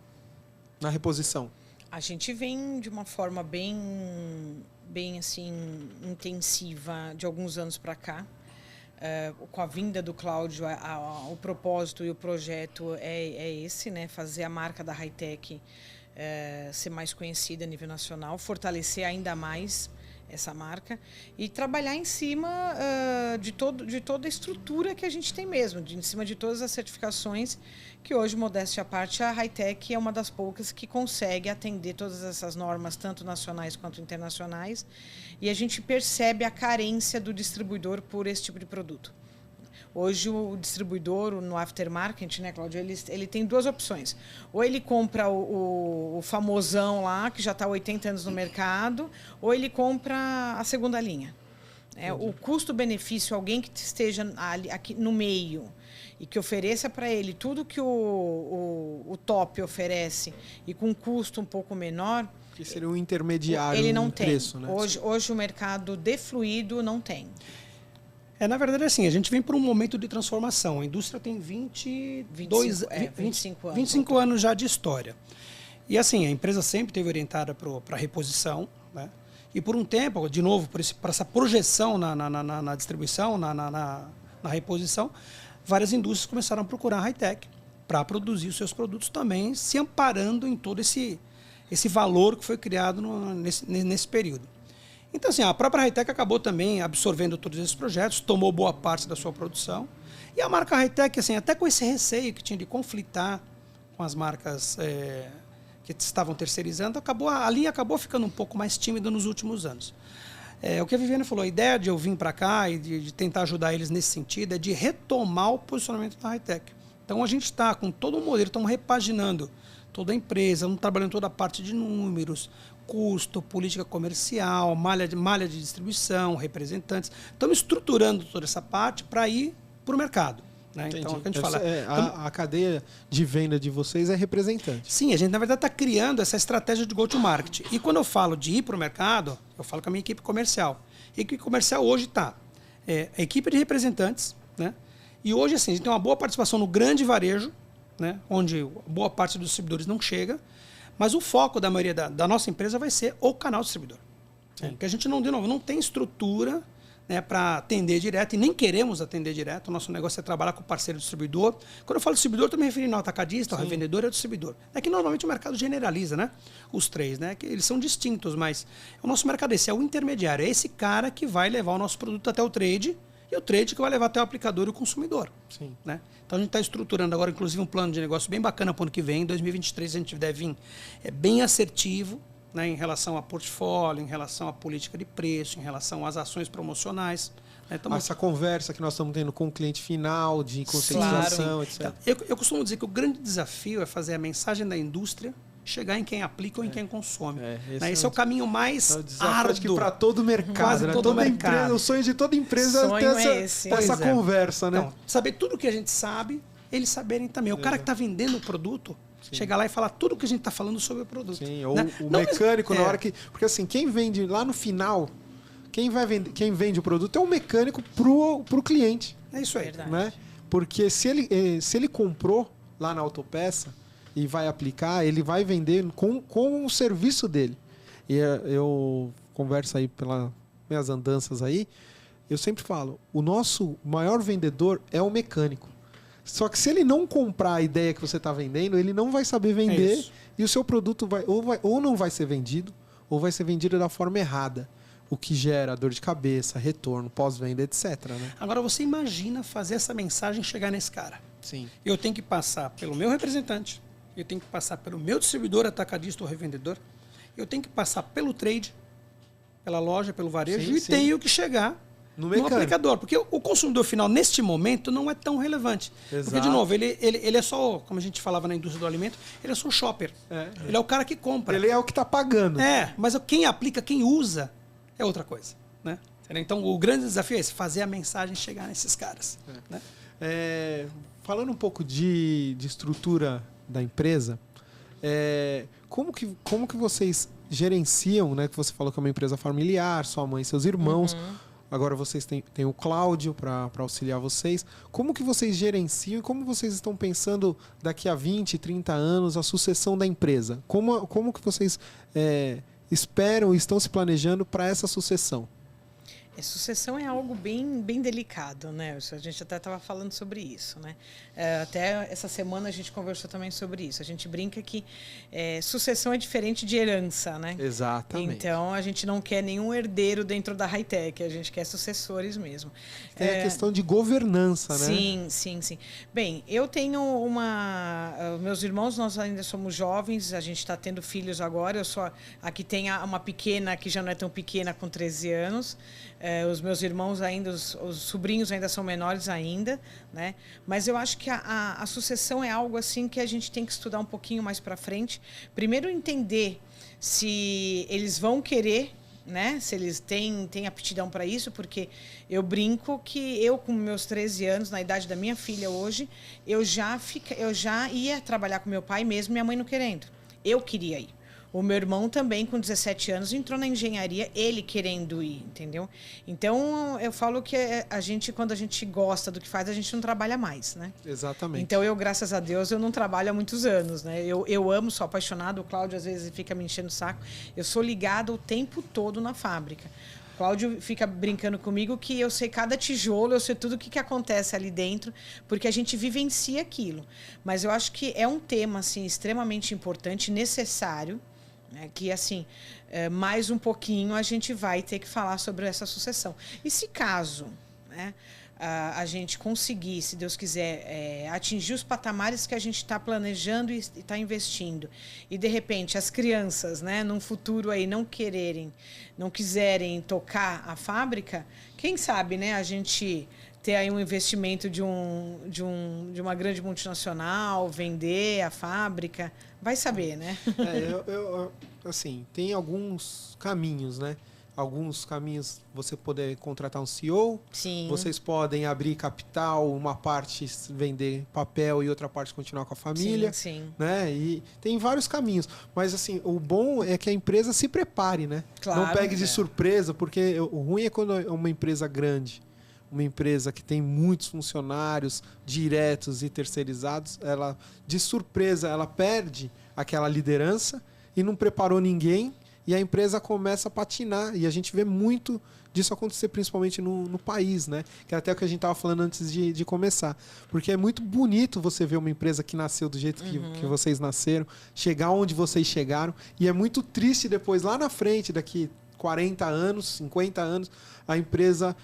Speaker 2: na reposição?
Speaker 3: A gente vem de uma forma bem assim, intensiva de alguns anos para cá. Com a vinda do Cláudio, o propósito e o projeto é esse, né? Fazer a marca da Hi-Tech ser mais conhecida a nível nacional, fortalecer ainda mais essa marca, e trabalhar em cima de toda a estrutura que a gente tem mesmo, em cima de todas as certificações, que hoje, modéstia à parte, a Hi-Tech é uma das poucas que consegue atender todas essas normas, tanto nacionais quanto internacionais, e a gente percebe a carência do distribuidor por esse tipo de produto. Hoje o distribuidor, no aftermarket, né, Cláudio, ele tem duas opções. Ou ele compra o famosão lá, que já está há 80 anos no mercado, ou ele compra a segunda linha. O custo-benefício, alguém que esteja ali, aqui no meio e que ofereça para ele tudo que o top oferece e com um custo um pouco menor...
Speaker 2: Que seria um intermediário
Speaker 3: ele não
Speaker 2: no
Speaker 3: tem.
Speaker 2: preço, né?
Speaker 3: Hoje o mercado de fluido não tem.
Speaker 4: Na verdade, assim, a gente vem por um momento de transformação. A indústria tem 25 anos já de história. E, assim, a empresa sempre esteve orientada para reposição, né? E, por um tempo, de novo, por essa projeção na distribuição, na reposição, várias indústrias começaram a procurar a Hi-Tech para produzir os seus produtos também, se amparando em todo esse valor que foi criado nesse período. Então, assim, a própria Hi-Tech acabou também absorvendo todos esses projetos, tomou boa parte da sua produção. E a marca Hi-Tech, assim, até com esse receio que tinha de conflitar com as marcas que estavam terceirizando, a linha acabou ficando um pouco mais tímida nos últimos anos. O que a Viviane falou, a ideia de eu vir para cá e de tentar ajudar eles nesse sentido é de retomar o posicionamento da Hi-Tech. Então, a gente está com todo um modelo, estamos repaginando toda a empresa, estamos trabalhando toda a parte de números, custo, política comercial, malha de distribuição, representantes. Estamos estruturando toda essa parte para ir para o mercado. Né? Então, a gente fala,
Speaker 2: a cadeia de venda de vocês é representante.
Speaker 4: Sim, a gente, na verdade, está criando essa estratégia de go-to-market. E quando eu falo de ir para o mercado, eu falo com a minha equipe comercial. A equipe comercial hoje está a equipe de representantes, né? E hoje, assim, a gente tem uma boa participação no grande varejo, né? Onde boa parte dos distribuidores não chega. Mas o foco da maioria da nossa empresa vai ser o canal distribuidor. Porque a gente, de novo, não tem estrutura, né, para atender direto e nem queremos atender direto. O nosso negócio é trabalhar com o parceiro distribuidor. Quando eu falo distribuidor, estou me referindo ao atacadista, ao revendedor e ao distribuidor. É que normalmente o mercado generaliza, né? Os três, né? Que eles são distintos, mas o nosso mercado é o intermediário. É esse cara que vai levar o nosso produto até o trade e o trade que vai levar até o aplicador e o consumidor.
Speaker 2: Sim.
Speaker 4: Né? Então a gente está estruturando agora, inclusive, um plano de negócio bem bacana para o ano que vem. Em 2023 a gente deve vir bem assertivo, né, em relação a portfólio, em relação à política de preço, em relação às ações promocionais. Né?
Speaker 2: Essa conversa que nós estamos tendo com o cliente final, de conscientização, etc.
Speaker 4: Eu costumo dizer que o grande desafio é fazer a mensagem da indústria chegar em quem aplica ou em quem consome. Esse é o caminho mais árduo.
Speaker 2: Acho que para todo o mercado, né? Toda empresa, o sonho de toda empresa é ter essa conversa, né?
Speaker 4: Então, saber tudo o que a gente sabe, eles saberem também. O cara que está vendendo o produto, chegar lá e falar tudo o que a gente está falando sobre o produto.
Speaker 2: Sim, ou né? O mecânico, na hora que... Porque assim, quem vende lá no final, quem vende o produto é o mecânico pro cliente.
Speaker 4: É isso aí.
Speaker 2: Né? Porque se ele comprou lá na autopeça e vai aplicar, ele vai vender com o serviço dele. E eu converso aí pelas minhas andanças aí, eu sempre falo, o nosso maior vendedor é o mecânico. Só que se ele não comprar a ideia que você está vendendo, ele não vai saber vender e o seu produto ou não vai ser vendido, ou vai ser vendido da forma errada. O que gera dor de cabeça, retorno, pós-venda, etc. Né?
Speaker 4: Agora você imagina fazer essa mensagem chegar nesse cara.
Speaker 2: Sim.
Speaker 4: Eu tenho que passar pelo meu representante, eu tenho que passar pelo meu distribuidor, atacadista ou revendedor, eu tenho que passar pelo trade, pela loja, pelo varejo, tenho que chegar no aplicador. Porque o consumidor final, neste momento, não é tão relevante. Exato. Porque, de novo, ele é só, como a gente falava na indústria do alimento, ele é só um shopper. Ele é o cara que compra.
Speaker 2: Ele é o que está pagando.
Speaker 4: Mas quem aplica, quem usa, é outra coisa. Né? Então, o grande desafio é esse, fazer a mensagem chegar nesses caras. Né?
Speaker 2: Falando um pouco de estrutura da empresa, como que vocês gerenciam, né? Que você falou que é uma empresa familiar, sua mãe e seus irmãos. Agora vocês têm o Cláudio para auxiliar vocês. Como que vocês gerenciam e como vocês estão pensando daqui a 20, 30 anos a sucessão da empresa? Como que vocês esperam e estão se planejando para essa sucessão?
Speaker 3: Sucessão é algo bem delicado, né? A gente até estava falando sobre isso, né? Até essa semana a gente conversou também sobre isso. A gente brinca que sucessão é diferente de herança, né?
Speaker 2: Exatamente.
Speaker 3: Então, a gente não quer nenhum herdeiro dentro da high-tech, a gente quer sucessores mesmo.
Speaker 2: Tem a questão de governança, né?
Speaker 3: Sim. Bem, eu tenho meus irmãos, nós ainda somos jovens, a gente está tendo filhos agora. Aqui tem uma pequena, que já não é tão pequena, com 13 anos. Os meus irmãos ainda, os sobrinhos ainda são menores ainda, né? Mas eu acho que a sucessão é algo assim que a gente tem que estudar um pouquinho mais para frente. Primeiro, entender se eles vão querer, né? Se eles têm aptidão para isso, porque eu brinco que eu, com meus 13 anos, na idade da minha filha hoje, eu já ia trabalhar com meu pai mesmo, minha mãe não querendo. Eu queria ir. O meu irmão também, com 17 anos, entrou na engenharia, ele querendo ir, entendeu? Então, eu falo que quando a gente gosta do que faz, a gente não trabalha mais, né?
Speaker 2: Exatamente.
Speaker 3: Então, graças a Deus, eu não trabalho há muitos anos, né? Eu amo, sou apaixonado. O Cláudio, às vezes, fica me enchendo o saco. Eu sou ligada o tempo todo na fábrica. O Cláudio fica brincando comigo que eu sei cada tijolo, eu sei tudo o que acontece ali dentro, porque a gente vivencia aquilo. Mas eu acho que é um tema assim, extremamente importante, necessário, né, que, assim, mais um pouquinho a gente vai ter que falar sobre essa sucessão. E se caso, né, a gente conseguir, se Deus quiser, atingir os patamares que a gente está planejando e está investindo, e, de repente, as crianças, né, num futuro aí não quiserem tocar a fábrica, quem sabe, né, a gente ter aí um investimento de uma grande multinacional, vender a fábrica, vai saber, né?
Speaker 2: Assim, tem alguns caminhos, né? Alguns caminhos, você poder contratar um CEO.
Speaker 3: Sim.
Speaker 2: Vocês podem abrir capital, uma parte vender papel e outra parte continuar com a família.
Speaker 3: Sim.
Speaker 2: Né? E tem vários caminhos. Mas, assim, o bom é que a empresa se prepare, né?
Speaker 3: Claro,
Speaker 2: não pegue de surpresa, porque o ruim é quando é uma empresa grande, uma empresa que tem muitos funcionários diretos e terceirizados, ela, de surpresa, ela perde aquela liderança e não preparou ninguém, e a empresa começa a patinar. E a gente vê muito disso acontecer, principalmente no país, né? Que é até o que a gente estava falando antes de começar. Porque é muito bonito você ver uma empresa que nasceu do jeito que vocês nasceram, chegar onde vocês chegaram, e é muito triste depois, lá na frente, daqui 40 anos, 50 anos, a empresa...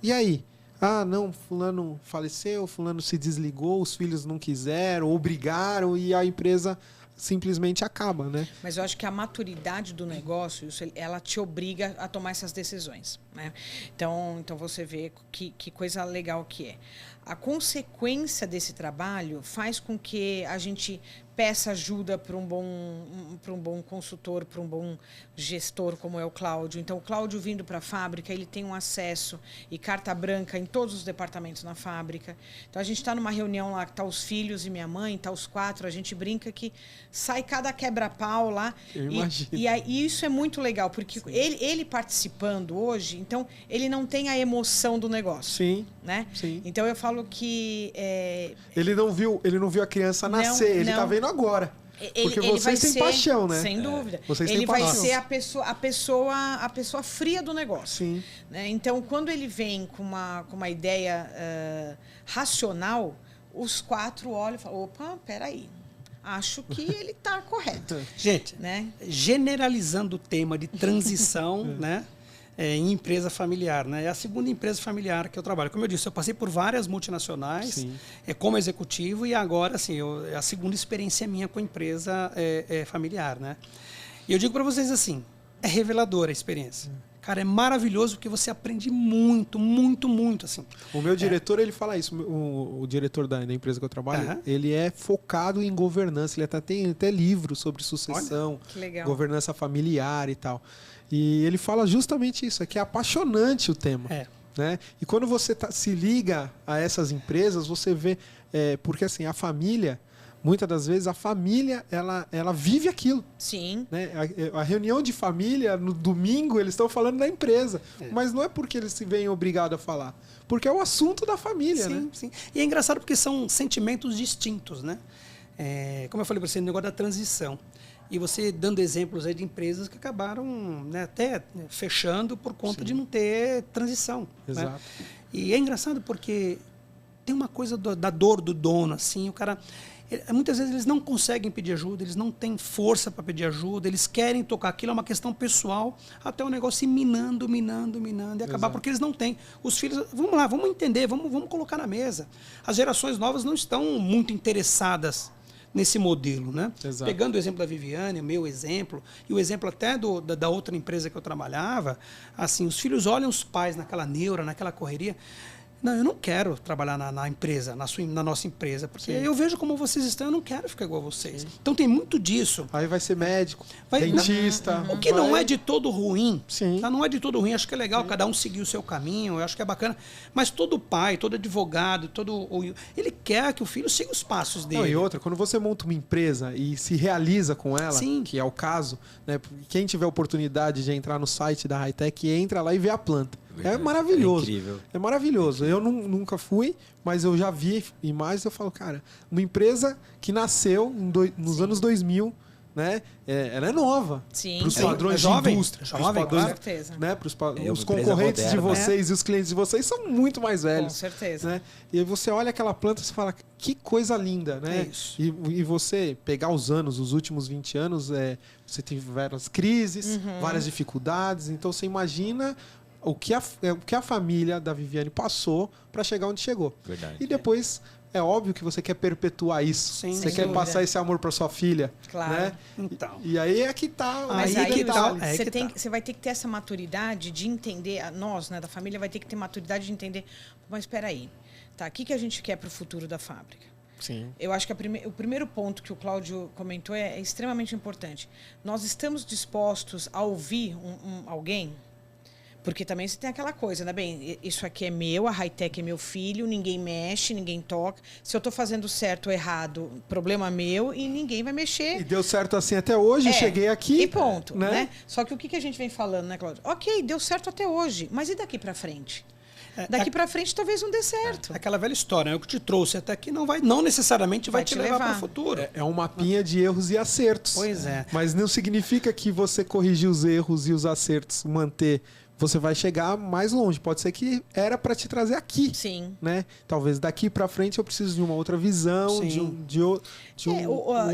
Speaker 2: E aí? Ah, não, fulano faleceu, fulano se desligou, os filhos não quiseram, obrigaram, e a empresa simplesmente acaba, né?
Speaker 3: Mas eu acho que a maturidade do negócio, ela te obriga a tomar essas decisões, né? Então você vê que coisa legal que é. A consequência desse trabalho faz com que a gente peça ajuda para um bom consultor, para um bom gestor, como é o Cláudio. Então, o Cláudio vindo para a fábrica, ele tem um acesso e carta branca em todos os departamentos na fábrica. Então, a gente está numa reunião lá, que tá os filhos e minha mãe, tá os 4, a gente brinca que sai cada quebra-pau lá.
Speaker 2: Eu imagino.
Speaker 3: E isso é muito legal, porque ele participando hoje, então, ele não tem a emoção do negócio.
Speaker 2: Sim.
Speaker 3: Né?
Speaker 2: Sim.
Speaker 3: Então, eu falo que...
Speaker 2: Ele não viu a criança nascer, ele está vendo agora. Porque vocês têm paixão, né?
Speaker 3: Sem dúvida.
Speaker 2: Vocês
Speaker 3: ele
Speaker 2: têm
Speaker 3: vai
Speaker 2: paixão.
Speaker 3: ser a pessoa fria do negócio.
Speaker 2: Sim.
Speaker 3: Né? Então, quando ele vem com uma ideia racional, os 4 olham e falam, opa, peraí, acho que ele está correto.
Speaker 4: Gente,
Speaker 3: né?
Speaker 4: Generalizando o tema de transição, né? Em empresa familiar, né? É a segunda empresa familiar que eu trabalho. Como eu disse, eu passei por várias multinacionais como executivo, e agora, assim, é a segunda experiência minha com a empresa familiar, né? E eu digo para vocês assim, é reveladora a experiência. Cara, é maravilhoso porque você aprende muito, muito, muito, assim.
Speaker 2: O meu diretor, ele fala isso. O diretor da empresa que eu trabalho, ele é focado em governança. Ele tem até livros sobre sucessão, governança familiar e tal. E ele fala justamente isso, que é apaixonante o tema. Né? E quando você se liga a essas empresas, você vê... porque assim, a família... Muitas das vezes a família, ela vive aquilo.
Speaker 3: Sim.
Speaker 2: Né? A reunião de família, no domingo, eles estão falando da empresa. Mas não é porque eles se veem obrigados a falar. Porque é o assunto da família, né?
Speaker 4: Sim. E é engraçado porque são sentimentos distintos, né? Como eu falei para você, o negócio da transição. E você dando exemplos aí de empresas que acabaram, né, até fechando por conta de não ter transição.
Speaker 2: Exato.
Speaker 4: Né? E é engraçado porque tem uma coisa da dor do dono, assim, o cara... Muitas vezes eles não conseguem pedir ajuda, eles não têm força para pedir ajuda, eles querem tocar aquilo, é uma questão pessoal, até o negócio ir minando e acabar,
Speaker 2: Exato.
Speaker 4: porque eles não têm. Os filhos, vamos lá, vamos entender, vamos colocar na mesa. As gerações novas não estão muito interessadas nesse modelo, né?
Speaker 2: Exato.
Speaker 4: Pegando o exemplo da Viviane, o meu exemplo, e o exemplo até da outra empresa que eu trabalhava, assim, os filhos olham os pais naquela neura, naquela correria. Não, eu não quero trabalhar na empresa, na nossa empresa, porque eu vejo como vocês estão, eu não quero ficar igual a vocês. Então tem muito disso.
Speaker 2: Aí vai ser médico,
Speaker 4: Vai-
Speaker 2: dentista.
Speaker 4: O que não é de todo ruim.
Speaker 2: Sim.
Speaker 4: Tá? Não é de todo ruim, acho que é legal cada um seguir o seu caminho, eu acho que é bacana. Mas todo pai, todo advogado, ele quer que o filho siga os passos dele.
Speaker 2: Não, e outra, quando você monta uma empresa e se realiza com ela,
Speaker 4: Sim.
Speaker 2: que é o caso, né? Quem tiver oportunidade de entrar no site da Hi-Tech, entra lá e vê a planta. É maravilhoso.
Speaker 1: É incrível.
Speaker 2: É maravilhoso. Eu nunca fui, mas eu já vi imagens e eu falo, cara, uma empresa que nasceu nos anos 2000, né? Ela é nova.
Speaker 3: Sim.
Speaker 2: Para os
Speaker 3: É
Speaker 2: padrões de
Speaker 4: jovem,
Speaker 2: indústria.
Speaker 4: é
Speaker 2: pros
Speaker 4: jovem,
Speaker 2: padrões,
Speaker 3: com certeza.
Speaker 2: né?
Speaker 1: É
Speaker 2: Os
Speaker 1: uma empresa
Speaker 2: concorrentes de
Speaker 1: moderna.
Speaker 2: vocês e os clientes de vocês são muito mais velhos.
Speaker 3: Com certeza.
Speaker 2: Né? E aí você olha aquela planta e você fala, que coisa linda, né?
Speaker 4: É isso.
Speaker 2: E você pegar os últimos 20 anos, você teve várias crises, várias dificuldades, então você imagina o que a família da Viviane passou para chegar onde chegou.
Speaker 1: Verdade.
Speaker 2: E depois, é óbvio que você quer perpetuar isso.
Speaker 4: Sim,
Speaker 2: você
Speaker 4: sem
Speaker 2: quer
Speaker 3: dúvida.
Speaker 2: passar esse amor para sua filha.
Speaker 3: Claro.
Speaker 2: Né?
Speaker 4: Então.
Speaker 2: E aí é que tá.
Speaker 3: Mas
Speaker 4: Aí
Speaker 3: aí
Speaker 4: que tá- aí
Speaker 3: você,
Speaker 4: que tá.
Speaker 3: você vai ter que ter essa maturidade de entender, nós, né, da família, vai ter que ter maturidade de entender, mas espera aí, tá? O que a gente quer para o futuro da fábrica?
Speaker 2: Sim.
Speaker 3: Eu acho que o primeiro ponto que o Cláudio comentou é extremamente importante. Nós estamos dispostos a ouvir alguém? Porque também você tem aquela coisa, né? Bem, isso aqui é meu, a Hi-Tech é meu filho, ninguém mexe, ninguém toca. Se eu estou fazendo certo ou errado, problema meu e ninguém vai mexer.
Speaker 2: E deu certo assim até hoje, cheguei aqui.
Speaker 3: E ponto,
Speaker 2: né?
Speaker 3: né? Só que o que a gente vem falando, né, Cláudio? Ok, deu certo até hoje, mas e daqui para frente? Daqui para frente talvez não dê certo.
Speaker 4: Aquela velha história, né? O que te trouxe até aqui não necessariamente vai te levar para o futuro.
Speaker 2: É um mapinha de erros e acertos.
Speaker 4: Pois é.
Speaker 2: Mas não significa que você corrigir os erros e os acertos, manter, você vai chegar mais longe. Pode ser que era para te trazer aqui.
Speaker 3: Sim.
Speaker 2: Né? Talvez daqui para frente eu preciso de uma outra visão,
Speaker 4: Sim.
Speaker 2: de um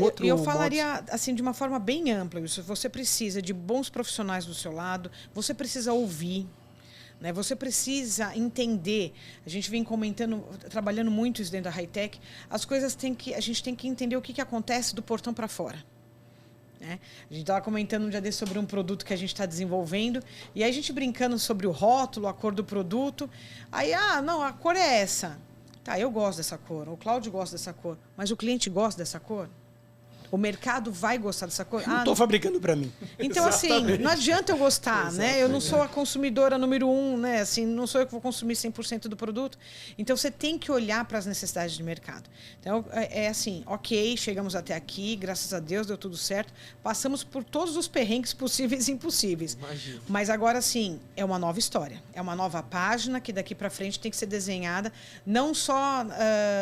Speaker 2: outro
Speaker 3: eu
Speaker 2: modo.
Speaker 3: falaria assim de uma forma bem ampla. Isso. Você precisa de bons profissionais do seu lado, você precisa ouvir. Né? Você precisa entender. A gente vem comentando, trabalhando muito isso dentro da Hi-Tech. As coisas a gente tem que entender o que acontece do portão para fora. Né? A gente estava comentando um dia desse sobre um produto que a gente está desenvolvendo, e aí a gente brincando sobre o rótulo, a cor do produto. Aí, não, a cor é essa. Tá, eu gosto dessa cor, o Cláudio gosta dessa cor, mas o cliente gosta dessa cor? O mercado vai gostar dessa cor?
Speaker 4: Não estou fabricando para mim.
Speaker 3: Então, assim, não adianta eu gostar, né? Eu não sou a consumidora número 1, né? Assim, não sou eu que vou consumir 100% do produto. Então, você tem que olhar para as necessidades de mercado. Então, é assim, ok, chegamos até aqui, graças a Deus, deu tudo certo. Passamos por todos os perrengues possíveis e impossíveis.
Speaker 2: Imagina.
Speaker 3: Mas agora, sim, é uma nova história. É uma nova página que daqui para frente tem que ser desenhada, não só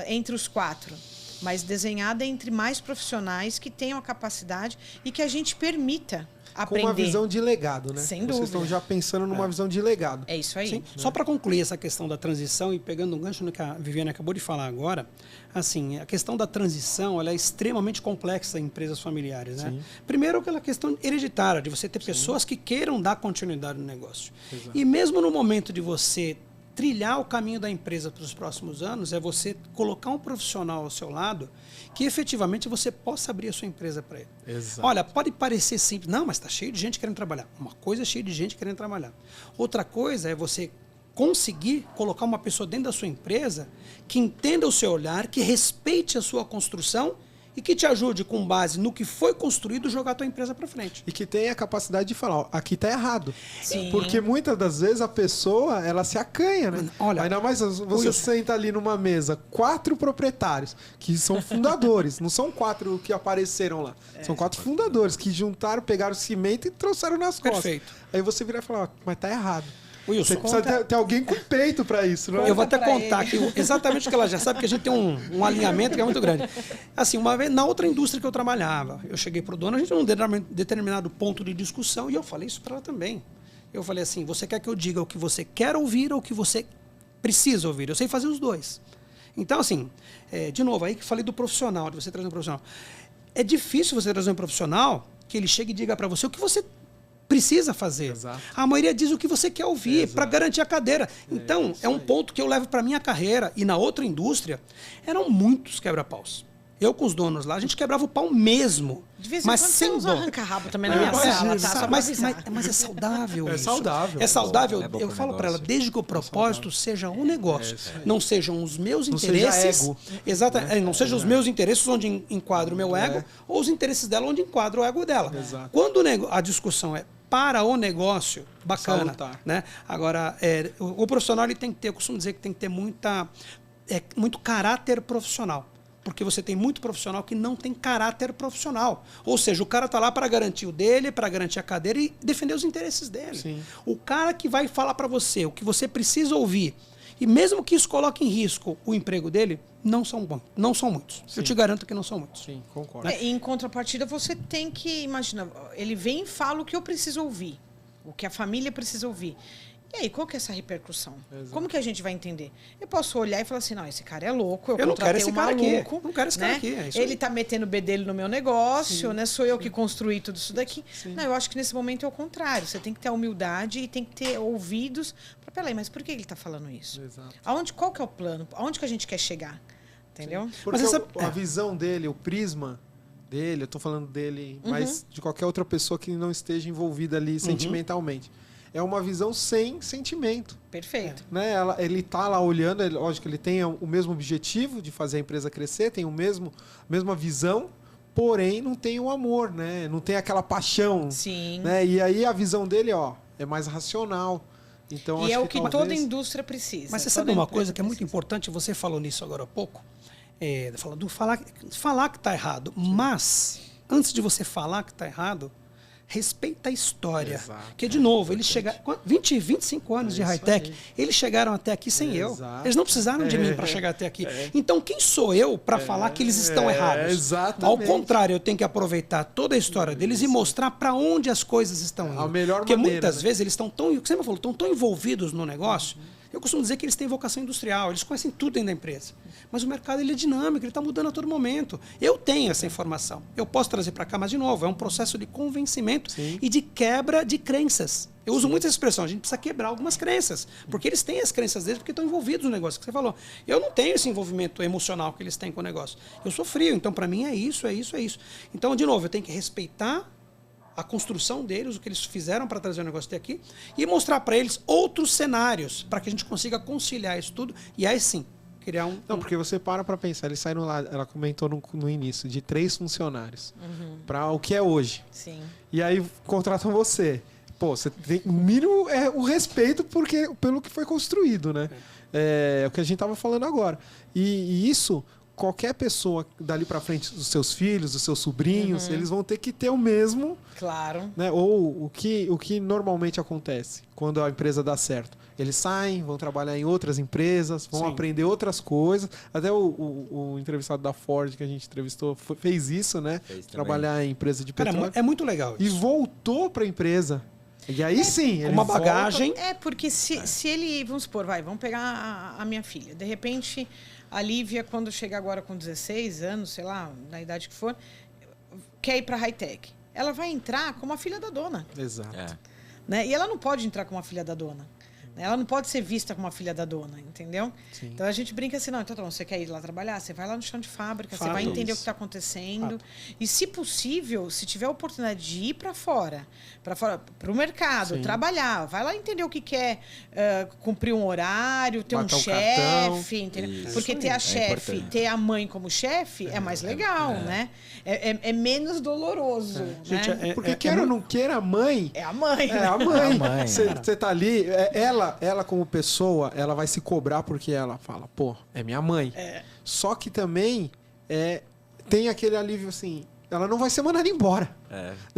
Speaker 3: entre os 4, mas desenhada entre mais profissionais que tenham a capacidade e que a gente permita aprender.
Speaker 2: Com uma visão de legado, né?
Speaker 3: Sem
Speaker 2: Vocês
Speaker 3: dúvida.
Speaker 2: estão já pensando numa visão de legado.
Speaker 3: É isso aí.
Speaker 4: Sim. Só para concluir essa questão da transição e pegando um gancho no que a Viviane acabou de falar agora, assim, a questão da transição ela é extremamente complexa em empresas familiares, né?
Speaker 2: Sim.
Speaker 4: Primeiro, aquela questão hereditária, de você ter pessoas que queiram dar continuidade no negócio.
Speaker 2: Exato.
Speaker 4: E mesmo no momento de você trilhar o caminho da empresa para os próximos anos, é você colocar um profissional ao seu lado que efetivamente você possa abrir a sua empresa para ele.
Speaker 2: Exato.
Speaker 4: Olha, pode parecer simples. Não, mas está cheio de gente querendo trabalhar. Uma coisa é cheio de gente querendo trabalhar. Outra coisa é você conseguir colocar uma pessoa dentro da sua empresa que entenda o seu olhar, que respeite a sua construção e que te ajude, com base no que foi construído, jogar a tua empresa para frente.
Speaker 2: E que tenha a capacidade de falar, ó, aqui tá errado.
Speaker 3: Sim.
Speaker 2: Porque muitas das vezes a pessoa, ela se acanha, né?
Speaker 4: Olha,
Speaker 2: ainda mais você
Speaker 4: Wilson.
Speaker 2: senta ali numa mesa, 4 proprietários, que são fundadores, não são 4 que apareceram lá. São 4 fundadores que juntaram, pegaram cimento e trouxeram nas costas.
Speaker 4: Perfeito.
Speaker 2: Aí você vira e fala, ó, mas tá errado.
Speaker 4: Wilson,
Speaker 2: Você precisa ter alguém com peito para isso, não é?
Speaker 4: eu vou até
Speaker 3: pra
Speaker 4: contar
Speaker 3: ele.
Speaker 4: aqui exatamente o que ela já sabe, porque a gente tem um alinhamento que é muito grande. Assim, uma vez, na outra indústria que eu trabalhava, eu cheguei pro dono, a gente num determinado ponto de discussão, e eu falei isso para ela também. Eu falei assim, você quer que eu diga o que você quer ouvir ou o que você precisa ouvir? Eu sei fazer os dois. Então, assim, de novo, aí que falei do profissional, de você trazer um profissional. É difícil você trazer um profissional que ele chegue e diga para você o que você precisa fazer.
Speaker 2: Exato.
Speaker 4: A maioria diz o que você quer ouvir para garantir a cadeira. Então, é um ponto que eu levo para minha carreira e na outra indústria, eram muitos quebra-paus. Eu com os donos lá, a gente quebrava o pau mesmo.
Speaker 3: De vez em
Speaker 4: mas
Speaker 3: quando
Speaker 4: sem
Speaker 3: você usa
Speaker 4: dó.
Speaker 3: arranca-rabo também na minha sala, tá? Só pra
Speaker 4: Mas
Speaker 3: avisar.
Speaker 4: é saudável
Speaker 2: É
Speaker 4: isso.
Speaker 2: saudável.
Speaker 4: É saudável.
Speaker 1: É bom
Speaker 4: Eu
Speaker 1: pro
Speaker 4: falo para ela,
Speaker 1: negócio.
Speaker 4: desde que o propósito seja o negócio. Não sejam os meus
Speaker 2: Não seja
Speaker 4: interesses.
Speaker 2: ego.
Speaker 4: Exatamente. Não sejam os meus interesses onde enquadra o meu ego, ou os interesses dela onde enquadra o ego dela.
Speaker 2: Exato.
Speaker 4: Quando a discussão é para o negócio, bacana.
Speaker 2: Salutar.
Speaker 4: Né? Agora, o profissional ele tem que ter, eu costumo dizer que tem que ter muito caráter profissional. Porque você tem muito profissional que não tem caráter profissional. Ou seja, o cara está lá para garantir o dele, para garantir a cadeira e defender os interesses dele.
Speaker 2: Sim.
Speaker 4: O cara que vai falar para você o que você precisa ouvir, e mesmo que isso coloque em risco o emprego dele, não são muitos.
Speaker 2: Sim.
Speaker 4: Eu te garanto que não são muitos.
Speaker 2: Sim, concordo.
Speaker 3: E em contrapartida, você tem que imaginar, ele vem e fala o que eu preciso ouvir, o que a família precisa ouvir. E aí, qual que é essa repercussão?
Speaker 2: Exato.
Speaker 3: Como que a gente vai entender? Eu posso olhar e falar assim, não, esse cara é louco, eu
Speaker 4: não quero
Speaker 3: contratei
Speaker 4: esse
Speaker 3: um
Speaker 4: cara aqui.
Speaker 3: maluco.
Speaker 4: Não quero esse cara
Speaker 3: né?
Speaker 4: aqui, é isso
Speaker 3: Ele
Speaker 4: aí.
Speaker 3: está metendo bedelho no meu negócio, né? Sou eu que construí tudo isso daqui. Não, eu acho que nesse momento é o contrário. Você tem que ter a humildade e tem que ter ouvidos para, peraí, mas por que ele está falando isso?
Speaker 2: Exato.
Speaker 3: Qual que é o plano? Aonde que a gente quer chegar? Entendeu?
Speaker 2: Porque
Speaker 4: Mas
Speaker 2: a visão dele, o prisma dele, eu tô falando dele, mas de qualquer outra pessoa que não esteja envolvida ali sentimentalmente. É uma visão sem sentimento.
Speaker 3: Perfeito.
Speaker 2: Né? Ele tá lá olhando, lógico, ele tem o mesmo objetivo de fazer a empresa crescer, tem mesma visão, porém não tem o amor, né? Não tem aquela paixão.
Speaker 3: Sim.
Speaker 2: Né? E aí a visão dele, é mais racional. Então,
Speaker 3: E
Speaker 2: acho
Speaker 3: é o que
Speaker 2: talvez...
Speaker 3: toda indústria precisa.
Speaker 4: Mas você
Speaker 3: Toda
Speaker 4: sabe uma
Speaker 3: empresa
Speaker 4: coisa que é muito
Speaker 3: precisa.
Speaker 4: importante, você falou nisso agora há pouco, falar que está errado, mas antes de você falar que está errado, respeita a história.
Speaker 2: Exato.
Speaker 4: Porque, de novo, eles chegaram. 25 anos de
Speaker 2: isso
Speaker 4: high-tech,
Speaker 2: aí.
Speaker 4: eles chegaram até aqui sem eu.
Speaker 2: Exato.
Speaker 4: Eles não precisaram de mim para chegar até aqui. Então, quem sou eu para falar que eles estão errados?
Speaker 2: exatamente.
Speaker 4: Ao contrário, eu tenho que aproveitar toda a história deles e mostrar para onde as coisas estão indo.
Speaker 2: A melhor
Speaker 4: Porque
Speaker 2: maneira,
Speaker 4: muitas
Speaker 2: né?
Speaker 4: vezes eles estão tão, o que você me falou, estão tão envolvidos no negócio. Eu costumo dizer que eles têm vocação industrial, eles conhecem tudo dentro da empresa. Mas o mercado ele é dinâmico, ele está mudando a todo momento. Eu tenho essa informação. Eu posso trazer para cá, mas, de novo, é um processo de convencimento e de quebra de crenças. Eu uso muito essa expressão, a gente precisa quebrar algumas crenças. Porque eles têm as crenças deles porque estão envolvidos no negócio que você falou. Eu não tenho esse envolvimento emocional que eles têm com o negócio. Eu sou frio, então para mim é isso, é isso, é isso. Então, de novo, eu tenho que respeitar a construção deles, o que eles fizeram para trazer o negócio até aqui, e mostrar para eles outros cenários, para que a gente consiga conciliar isso tudo, e aí sim, criar
Speaker 2: Não, porque você para pensar, eles saíram lá, ela comentou no início, de 3 funcionários, para o que é hoje.
Speaker 3: Sim.
Speaker 2: E aí contratam você. Pô, você tem, o mínimo é o respeito pelo que foi construído, né? É o que a gente tava falando agora. E isso, qualquer pessoa dali para frente, os seus filhos, os seus sobrinhos, eles vão ter que ter o mesmo,
Speaker 3: Claro.
Speaker 2: né? Ou o que normalmente acontece quando a empresa dá certo. Eles saem, vão trabalhar em outras empresas, vão
Speaker 4: Sim.
Speaker 2: aprender outras coisas. Até o entrevistado da Ford que a gente entrevistou fez isso, né?
Speaker 1: Fez também.
Speaker 2: Trabalhar em empresa de
Speaker 4: Cara,
Speaker 2: petróleo.
Speaker 4: é muito legal
Speaker 2: E
Speaker 4: isso.
Speaker 2: voltou para a empresa. E aí sim, ele
Speaker 4: uma
Speaker 2: volta-
Speaker 4: bagagem.
Speaker 3: É, porque se ele, vamos supor, vamos pegar a minha filha. De repente, a Lívia, quando chega agora com 16 anos, sei lá, na idade que for, quer ir para high-tech. Ela vai entrar como a filha da dona.
Speaker 2: Exato.
Speaker 1: É.
Speaker 3: Né? E ela não pode entrar como a filha da dona. Né? Ela não pode ser vista como a filha da dona, entendeu?
Speaker 2: Sim.
Speaker 3: Então a gente brinca assim, não, então tá bom, você quer ir lá trabalhar? Você vai lá no chão de fábrica, você
Speaker 4: Fato.
Speaker 3: vai entender o
Speaker 2: Isso.
Speaker 3: que está acontecendo. E se possível, se tiver a oportunidade de ir para fora, para o mercado,
Speaker 2: Sim.
Speaker 3: trabalhar, vai lá entender o que quer, cumprir um horário, ter
Speaker 2: Bater
Speaker 3: um
Speaker 2: um cartão.
Speaker 3: chefe, entendeu?
Speaker 1: Isso.
Speaker 3: Porque
Speaker 1: Isso
Speaker 3: ter
Speaker 1: aí,
Speaker 3: a
Speaker 1: é
Speaker 3: chefe,
Speaker 1: importante.
Speaker 3: ter a mãe como chefe é mais legal, né? É menos doloroso, né?
Speaker 4: Gente,
Speaker 2: Porque queira ou não queira, a mãe
Speaker 3: É a mãe,
Speaker 2: é
Speaker 3: né?
Speaker 2: a mãe.
Speaker 1: É a mãe.
Speaker 2: Você tá ali, ela como pessoa, ela vai se cobrar porque ela fala, pô, é minha mãe. Só que também tem aquele alívio assim, ela não vai ser mandada embora.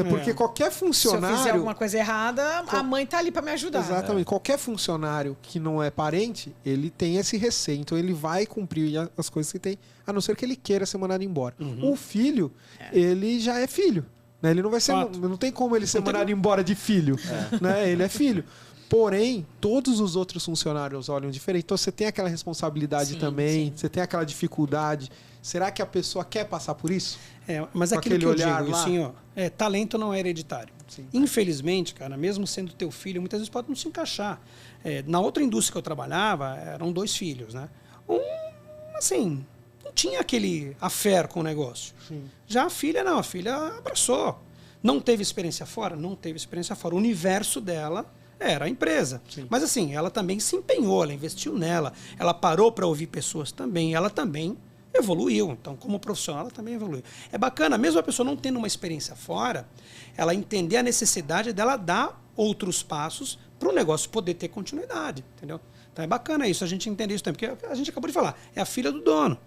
Speaker 2: Porque qualquer funcionário...
Speaker 3: Se eu fizer alguma coisa errada, a mãe tá ali para me ajudar.
Speaker 2: Exatamente. Qualquer funcionário que não é parente, ele tem esse receio. Então ele vai cumprir as coisas que tem, a não ser que ele queira ser mandado embora. O filho, ele já é filho. Né? Ele não vai ser... Não tem como ele ser mandado embora de filho. Né? Ele é filho. Porém, todos os outros funcionários olham diferente. Então você tem aquela responsabilidade também, você tem aquela dificuldade. Será que a pessoa quer passar por isso?
Speaker 4: Mas
Speaker 2: com
Speaker 4: aquilo que eu digo,
Speaker 2: lá?
Speaker 4: assim, ó, talento não é hereditário. Sim. Infelizmente, cara, mesmo sendo teu filho, muitas vezes pode não se encaixar. Na outra indústria que eu trabalhava, eram 2 filhos, né? Assim, não tinha aquele affair com o negócio. Sim. Já a filha, não. A filha abraçou. Não teve experiência fora? Não teve experiência fora. O universo dela era a empresa. Sim. Mas assim, ela também se empenhou, ela investiu nela. Ela parou para ouvir pessoas também. Ela também evoluiu. Então, como profissional, ela também evoluiu. É bacana, mesmo a pessoa não tendo uma experiência fora, ela entender a necessidade dela dar outros passos para o negócio poder ter continuidade, entendeu? Então é bacana isso, a gente entender isso também, porque a gente acabou de falar, é a filha do dono.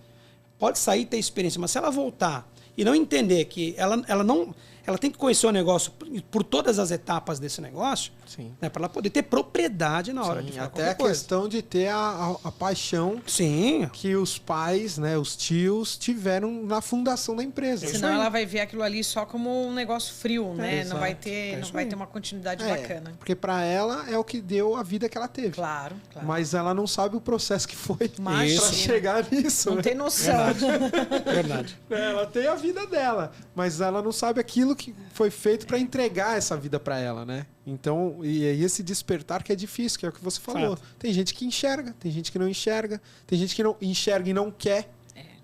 Speaker 4: Pode sair e ter experiência, mas se ela voltar e não entender que ela tem que conhecer o negócio por todas as etapas desse negócio, né, para ela poder ter propriedade na hora de fazer
Speaker 2: até a questão de ter a paixão que os pais, né, os tios tiveram na fundação da empresa.
Speaker 3: Senão ela vai ver aquilo ali só como um negócio frio, né? Não vai ter uma continuidade bacana.
Speaker 2: Porque para ela é o que deu a vida que ela teve.
Speaker 3: Claro.
Speaker 2: Mas ela não sabe o processo que foi para chegar nisso.
Speaker 3: Não tem noção.
Speaker 4: Verdade.
Speaker 2: Ela tem a vida dela, mas ela não sabe aquilo que foi feito para entregar essa vida para ela, né? Então, e esse despertar que é difícil, que é o que você falou. Tem gente que enxerga, tem gente que não enxerga, tem gente que não enxerga e não quer,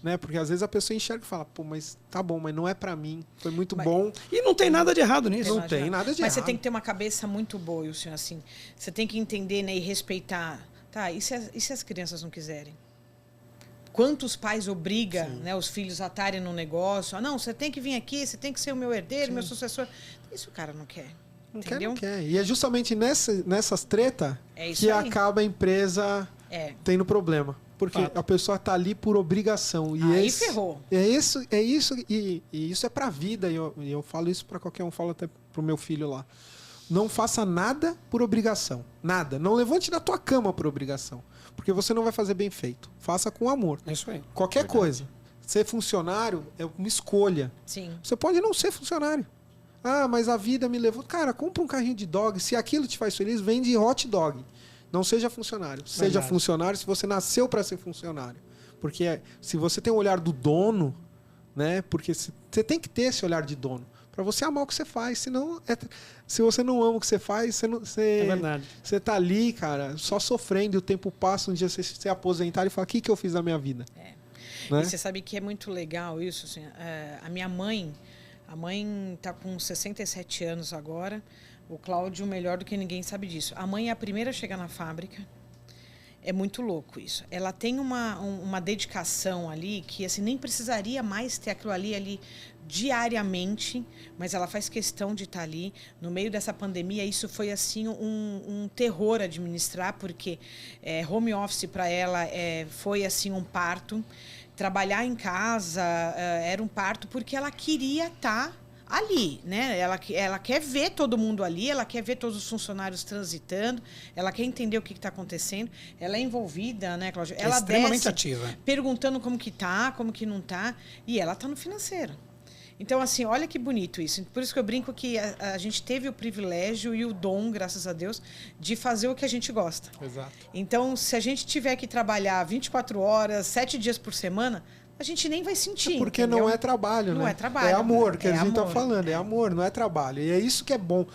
Speaker 2: né? Porque às vezes a pessoa enxerga e fala, pô, mas tá bom, mas não é para mim, foi muito bom.
Speaker 4: E não tem nada de errado nisso.
Speaker 2: Não tem nada de errado.
Speaker 3: Mas você tem que ter uma cabeça muito boa, Wilson, assim. Você tem que entender, né, e respeitar. Tá, e se as crianças não quiserem? Quantos pais obrigam, né, os filhos a estarem no negócio? Não, você tem que vir aqui, você tem que ser o meu herdeiro, meu sucessor. Isso o cara não quer. Entendeu?
Speaker 2: Não quer. E é justamente nessas tretas que acaba a empresa tendo problema. Porque a pessoa está ali por obrigação.
Speaker 3: Aí ferrou.
Speaker 2: É isso, e isso é para a vida. E eu falo isso para qualquer um, falo até para o meu filho lá. Não faça nada por obrigação. Nada. Não levante da tua cama por obrigação. Porque você não vai fazer bem feito. Faça com amor.
Speaker 4: É isso aí.
Speaker 2: Qualquer coisa. Ser funcionário é uma escolha.
Speaker 3: Sim.
Speaker 2: Você pode não ser funcionário. Ah, mas a vida me levou... Cara, compra um carrinho de dog. Se aquilo te faz feliz, vende hot dog. Não seja funcionário. Seja funcionário se você nasceu para ser funcionário. Porque se você tem o olhar do dono, né? Porque você tem que ter esse olhar de dono. Para você amar o que você faz. Senão, se você não ama o que você faz,
Speaker 4: é verdade.
Speaker 2: Você tá ali, cara, só sofrendo. E o tempo passa, um dia você se aposentar e fala, o que eu fiz na minha vida? Né?
Speaker 3: E você sabe que é muito legal isso. Assim, a minha mãe... A mãe está com 67 anos agora. O Cláudio, melhor do que ninguém, sabe disso. A mãe é a primeira a chegar na fábrica. É muito louco isso. Ela tem uma dedicação ali que assim, nem precisaria mais ter aquilo ali diariamente, mas ela faz questão de estar ali. No meio dessa pandemia, isso foi assim um terror administrar, porque home office para ela foi assim um parto. Trabalhar em casa era um parto porque ela queria estar ali, né? Ela quer ver todo mundo ali, ela quer ver todos os funcionários transitando, ela quer entender o que está acontecendo. Ela é envolvida, né, Cláudia? Ela
Speaker 4: extremamente ativa.
Speaker 3: Perguntando como que tá, como que não tá, e ela está no financeiro. Então, assim, olha que bonito isso. Por isso que eu brinco que a gente teve o privilégio e o dom, graças a Deus, de fazer o que a gente gosta.
Speaker 2: Exato.
Speaker 3: Então, se a gente tiver que trabalhar 24 horas, 7 dias por semana, a gente nem vai sentir.
Speaker 2: Porque
Speaker 3: entendeu?
Speaker 2: não é trabalho, né?
Speaker 3: Não é trabalho.
Speaker 2: É amor que a gente está
Speaker 3: amor.
Speaker 2: falando. É amor, não é trabalho. E é isso que é bom.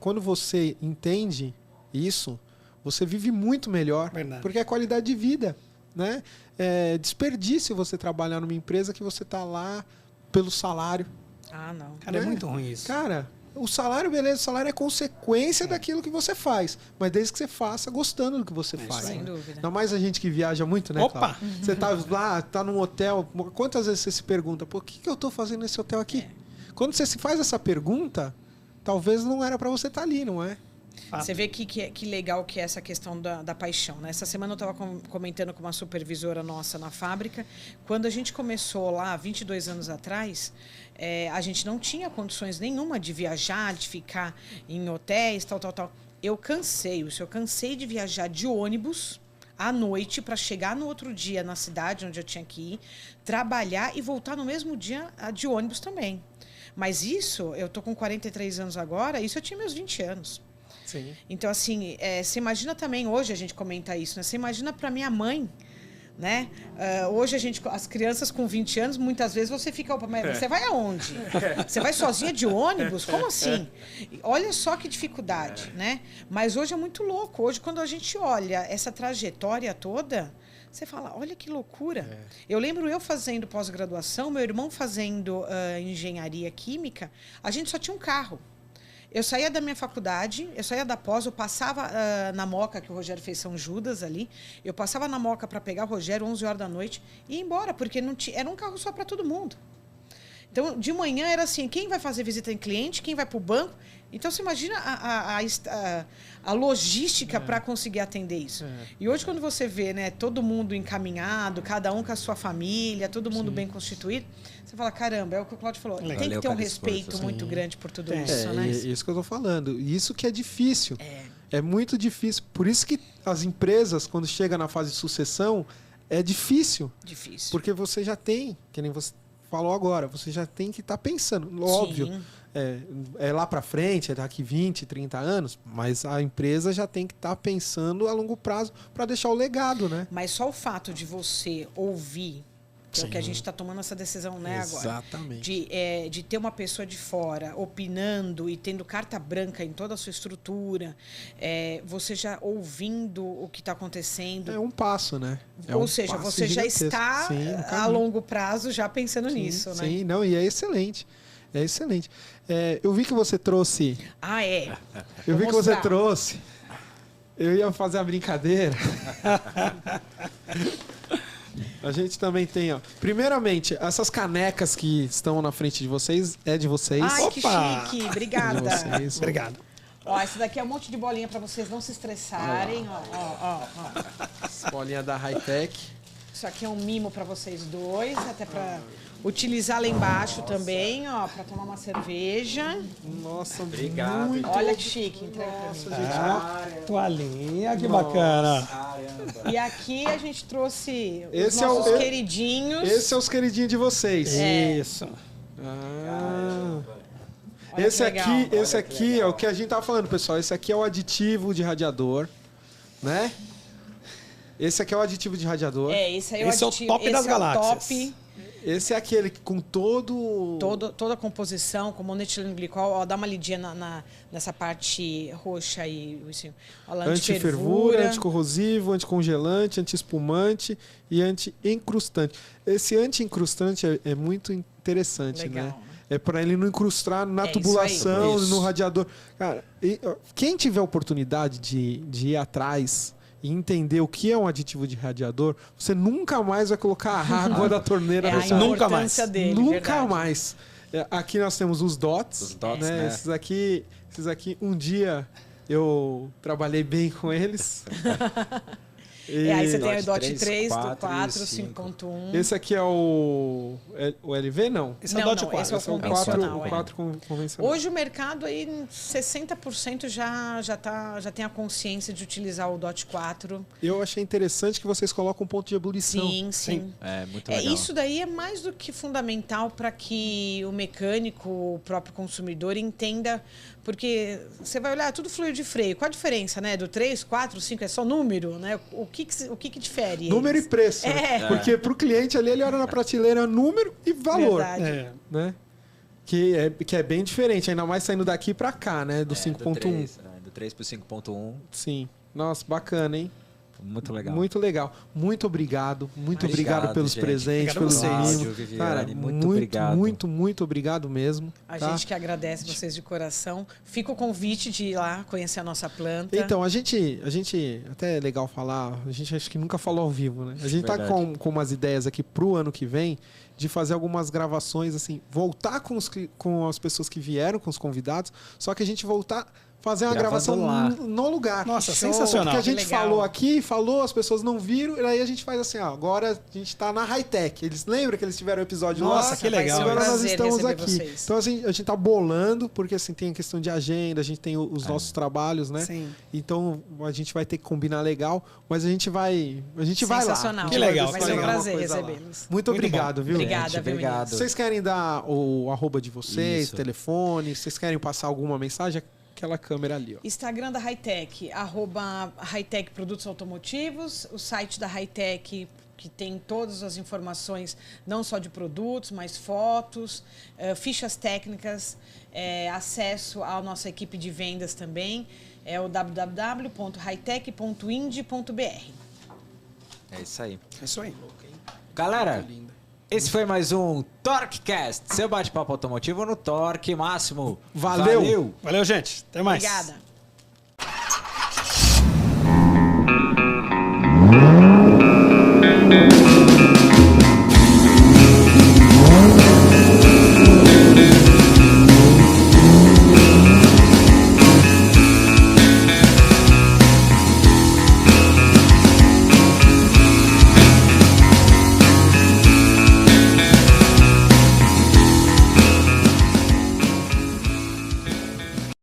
Speaker 2: Quando você entende isso, você vive muito melhor.
Speaker 4: Verdade.
Speaker 2: Porque é qualidade de vida, né? É desperdício você trabalhar numa empresa que você está lá pelo salário.
Speaker 3: Ah, não.
Speaker 4: Cara, é muito ruim isso.
Speaker 2: Cara, o salário, beleza, o salário é consequência daquilo que você faz. Mas desde que você faça gostando do que você faz.
Speaker 3: Sem dúvida.
Speaker 2: Ainda mais a gente que viaja muito, né,
Speaker 4: Opa!
Speaker 2: Cláudio? Você tá lá, tá num hotel, quantas vezes você se pergunta, pô, o que eu tô fazendo nesse hotel aqui? Quando você se faz essa pergunta, talvez não era para você estar ali, não é?
Speaker 4: Fato.
Speaker 3: Você vê que legal que é essa questão da paixão, né? Essa semana eu estava comentando com uma supervisora nossa na fábrica. Quando a gente começou lá, 22 anos atrás, a gente não tinha condições nenhuma de viajar, de ficar em hotéis, tal. Eu cansei de viajar de ônibus à noite para chegar no outro dia na cidade onde eu tinha que ir, trabalhar e voltar no mesmo dia de ônibus também. Mas isso, eu tô com 43 anos agora, isso eu tinha meus 20 anos.
Speaker 2: Sim.
Speaker 3: Então, assim, você imagina também, hoje a gente comenta isso, né? Você imagina para minha mãe, né? Hoje as crianças com 20 anos, muitas vezes você fica, opa, mas você vai aonde? Você vai sozinha de ônibus? Como assim? Olha só que dificuldade, né? Mas hoje é muito louco. Hoje, quando a gente olha essa trajetória toda, você fala, olha que loucura. Eu lembro eu fazendo pós-graduação, meu irmão fazendo engenharia química, a gente só tinha um carro. Eu saía da minha faculdade, eu saía da pós, eu passava na Moca, que o Rogério fez São Judas ali, eu passava na Moca para pegar o Rogério 11 horas da noite e ir embora, porque não era um carro só para todo mundo. Então, de manhã era assim, quem vai fazer visita em cliente, quem vai para o banco. Então, você imagina a logística para conseguir atender isso. E hoje, quando você vê, né, todo mundo encaminhado, cada um com a sua família, todo mundo bem constituído, você fala, caramba, é o que o Cláudio falou. Tem que ter um respeito muito grande por tudo isso, né?
Speaker 2: Isso que eu tô falando. Isso que é difícil. É muito difícil. Por isso que as empresas, quando chegam na fase de sucessão, é difícil.
Speaker 3: Difícil.
Speaker 2: Porque você já tem, que nem você falou agora, você já tem que estar pensando. Óbvio,
Speaker 3: Sim.
Speaker 2: é lá para frente, é daqui 20, 30 anos, mas a empresa já tem que estar pensando a longo prazo para deixar o legado, né?
Speaker 3: Mas só o fato de você ouvir, que é o que a gente está tomando essa decisão, né, agora.
Speaker 2: Exatamente.
Speaker 3: De ter uma pessoa de fora opinando e tendo carta branca em toda a sua estrutura, você já ouvindo o que está acontecendo.
Speaker 2: É um passo, né?
Speaker 3: Ou seja, você já está a longo prazo já pensando nisso, né?
Speaker 2: Sim, não, e é excelente. É excelente. Eu vi que você trouxe. Eu vi que você trouxe. Eu ia fazer a brincadeira. A gente também tem, ó. Primeiramente, essas canecas que estão na frente de vocês, é de vocês.
Speaker 3: Ai, que chique. Obrigada.
Speaker 2: De vocês.
Speaker 4: Obrigado.
Speaker 3: Ó, esse daqui é um monte de bolinha para vocês não se estressarem. Ó.
Speaker 2: Bolinha da Hightech.
Speaker 3: Isso aqui é um mimo para vocês dois, até para utilizar lá embaixo também, ó, para tomar uma cerveja.
Speaker 2: Nossa,
Speaker 1: Obrigado.
Speaker 2: muito.
Speaker 3: Olha que chique, entrega pra mim.
Speaker 4: Toalhinha, que bacana.
Speaker 1: Caramba.
Speaker 3: E aqui a gente trouxe os
Speaker 2: Esse é
Speaker 3: nossos queridinhos.
Speaker 2: Esse é os queridinhos de vocês.
Speaker 4: Isso.
Speaker 3: Olha
Speaker 2: Esse
Speaker 3: que legal.
Speaker 2: esse aqui é o que a gente tava falando, pessoal. Esse aqui é o aditivo de radiador, né? Esse aqui é o aditivo de radiador.
Speaker 3: Esse aí
Speaker 4: Esse é o top das galáxias.
Speaker 3: Top.
Speaker 2: Esse é aquele que com
Speaker 3: Toda a composição, com monoetileno glicol, ó, dá uma lidinha nessa parte roxa aí, assim, ó,
Speaker 2: anti-fervura, anticorrosivo, anticongelante, anti-espumante e anti-encrustante. Esse anti-encrustante é muito interessante,
Speaker 3: Legal,
Speaker 2: né? É para ele não incrustar na
Speaker 3: isso
Speaker 2: tubulação,
Speaker 1: aí.
Speaker 2: no radiador. Cara, quem tiver oportunidade de ir atrás e entender o que é um aditivo de radiador, você nunca mais vai colocar a água da torneira
Speaker 3: a
Speaker 2: no seu
Speaker 4: Nunca mais.
Speaker 3: importância dele,
Speaker 2: Nunca
Speaker 3: verdade.
Speaker 2: mais. Aqui nós temos os dots.
Speaker 1: Os dots,
Speaker 2: né?
Speaker 1: né?
Speaker 2: Esses aqui, um dia eu trabalhei bem com eles.
Speaker 3: Aí você tem o
Speaker 1: Dot
Speaker 3: DOT
Speaker 1: 3,
Speaker 3: 3, do
Speaker 1: 4
Speaker 3: 4,
Speaker 1: e 5.
Speaker 3: 5.1.
Speaker 2: Esse aqui é o LV, não?
Speaker 4: Esse é o
Speaker 3: Não,
Speaker 4: Dot
Speaker 3: não,
Speaker 4: 4.
Speaker 3: esse é o
Speaker 2: Esse é o
Speaker 3: convencional,
Speaker 2: 4 convencional.
Speaker 3: Hoje o mercado aí, 60% já tem a consciência de utilizar o DOT 4.
Speaker 2: Eu achei interessante que vocês colocam um ponto de ebulição.
Speaker 3: Sim.
Speaker 1: É muito legal.
Speaker 3: Isso daí é mais do que fundamental para que o mecânico, o próprio consumidor, entenda. Porque você vai olhar, tudo fluido de freio. Qual a diferença, né? Do 3, 4, 5 é só número, né? O que difere?
Speaker 2: Número
Speaker 3: eles?
Speaker 2: e preço. Né? Porque pro cliente ali, ele olha na prateleira número e valor.
Speaker 3: Verdade.
Speaker 2: Né? Que é bem diferente, ainda mais saindo daqui para cá, né? Do 5.1.
Speaker 1: Do 3 pro 5.1.
Speaker 2: Sim. Nossa, bacana, hein?
Speaker 1: Muito legal.
Speaker 2: Muito legal. Muito obrigado. Muito obrigado pelos
Speaker 1: gente.
Speaker 2: presentes,
Speaker 4: Obrigado
Speaker 2: pelos
Speaker 4: a vocês.
Speaker 2: mimos.
Speaker 1: Viviane,
Speaker 2: Cara,
Speaker 1: muito obrigado.
Speaker 2: Muito obrigado mesmo.
Speaker 3: A
Speaker 2: tá?
Speaker 3: gente que agradece vocês de coração. Fica o convite de ir lá conhecer a nossa planta.
Speaker 2: Então, a gente, até é legal falar, a gente acho que nunca falou ao vivo, né? A gente tá
Speaker 1: Verdade.
Speaker 2: com umas ideias aqui pro ano que vem de fazer algumas gravações, assim, voltar com as pessoas que vieram, com os convidados, só que a gente voltar... Fazer uma
Speaker 1: Gravando
Speaker 2: gravação
Speaker 1: lá.
Speaker 2: no lugar.
Speaker 4: Nossa,
Speaker 3: Show.
Speaker 4: sensacional.
Speaker 2: Porque a gente
Speaker 3: legal.
Speaker 2: falou aqui, as pessoas não viram, e aí a gente faz assim, ó, agora a gente tá na high-tech. Eles lembram que eles tiveram um episódio
Speaker 4: Nossa,
Speaker 2: lá?
Speaker 4: que legal.
Speaker 3: Vai ser um
Speaker 2: Agora nós
Speaker 3: prazer
Speaker 2: estamos
Speaker 3: receber
Speaker 2: aqui.
Speaker 3: vocês.
Speaker 2: Então assim, a gente tá bolando, porque assim, tem a questão de agenda, a gente tem os nossos trabalhos, né?
Speaker 4: Sim.
Speaker 2: Então a gente vai ter que combinar legal, mas a gente vai lá.
Speaker 3: Sensacional.
Speaker 2: A gente
Speaker 4: Que
Speaker 2: vai
Speaker 4: legal,
Speaker 3: Vai
Speaker 2: desenhar
Speaker 3: ser um
Speaker 2: uma
Speaker 3: prazer
Speaker 2: coisa lá.
Speaker 3: recebê-los.
Speaker 2: Muito
Speaker 4: Muito
Speaker 2: obrigado, viu?
Speaker 3: Obrigada,
Speaker 1: Gente,
Speaker 3: viu,
Speaker 1: obrigado.
Speaker 3: meninos?
Speaker 2: Vocês querem dar o arroba de vocês,
Speaker 1: Isso.
Speaker 2: telefone? Vocês querem passar alguma mensagem? Aquela câmera ali, ó.
Speaker 3: Instagram da Hightech, @Hightech Produtos Automotivos, o site da Hightech, que tem todas as informações, não só de produtos, mas fotos, fichas técnicas, acesso à nossa equipe de vendas também, é o www.hightech.ind.br.
Speaker 1: É isso aí.
Speaker 4: É isso aí.
Speaker 1: Galera, esse foi mais um TorqueCast, seu bate-papo automotivo no Torque Máximo.
Speaker 2: Valeu.
Speaker 4: Valeu, gente. Até mais.
Speaker 3: Obrigada.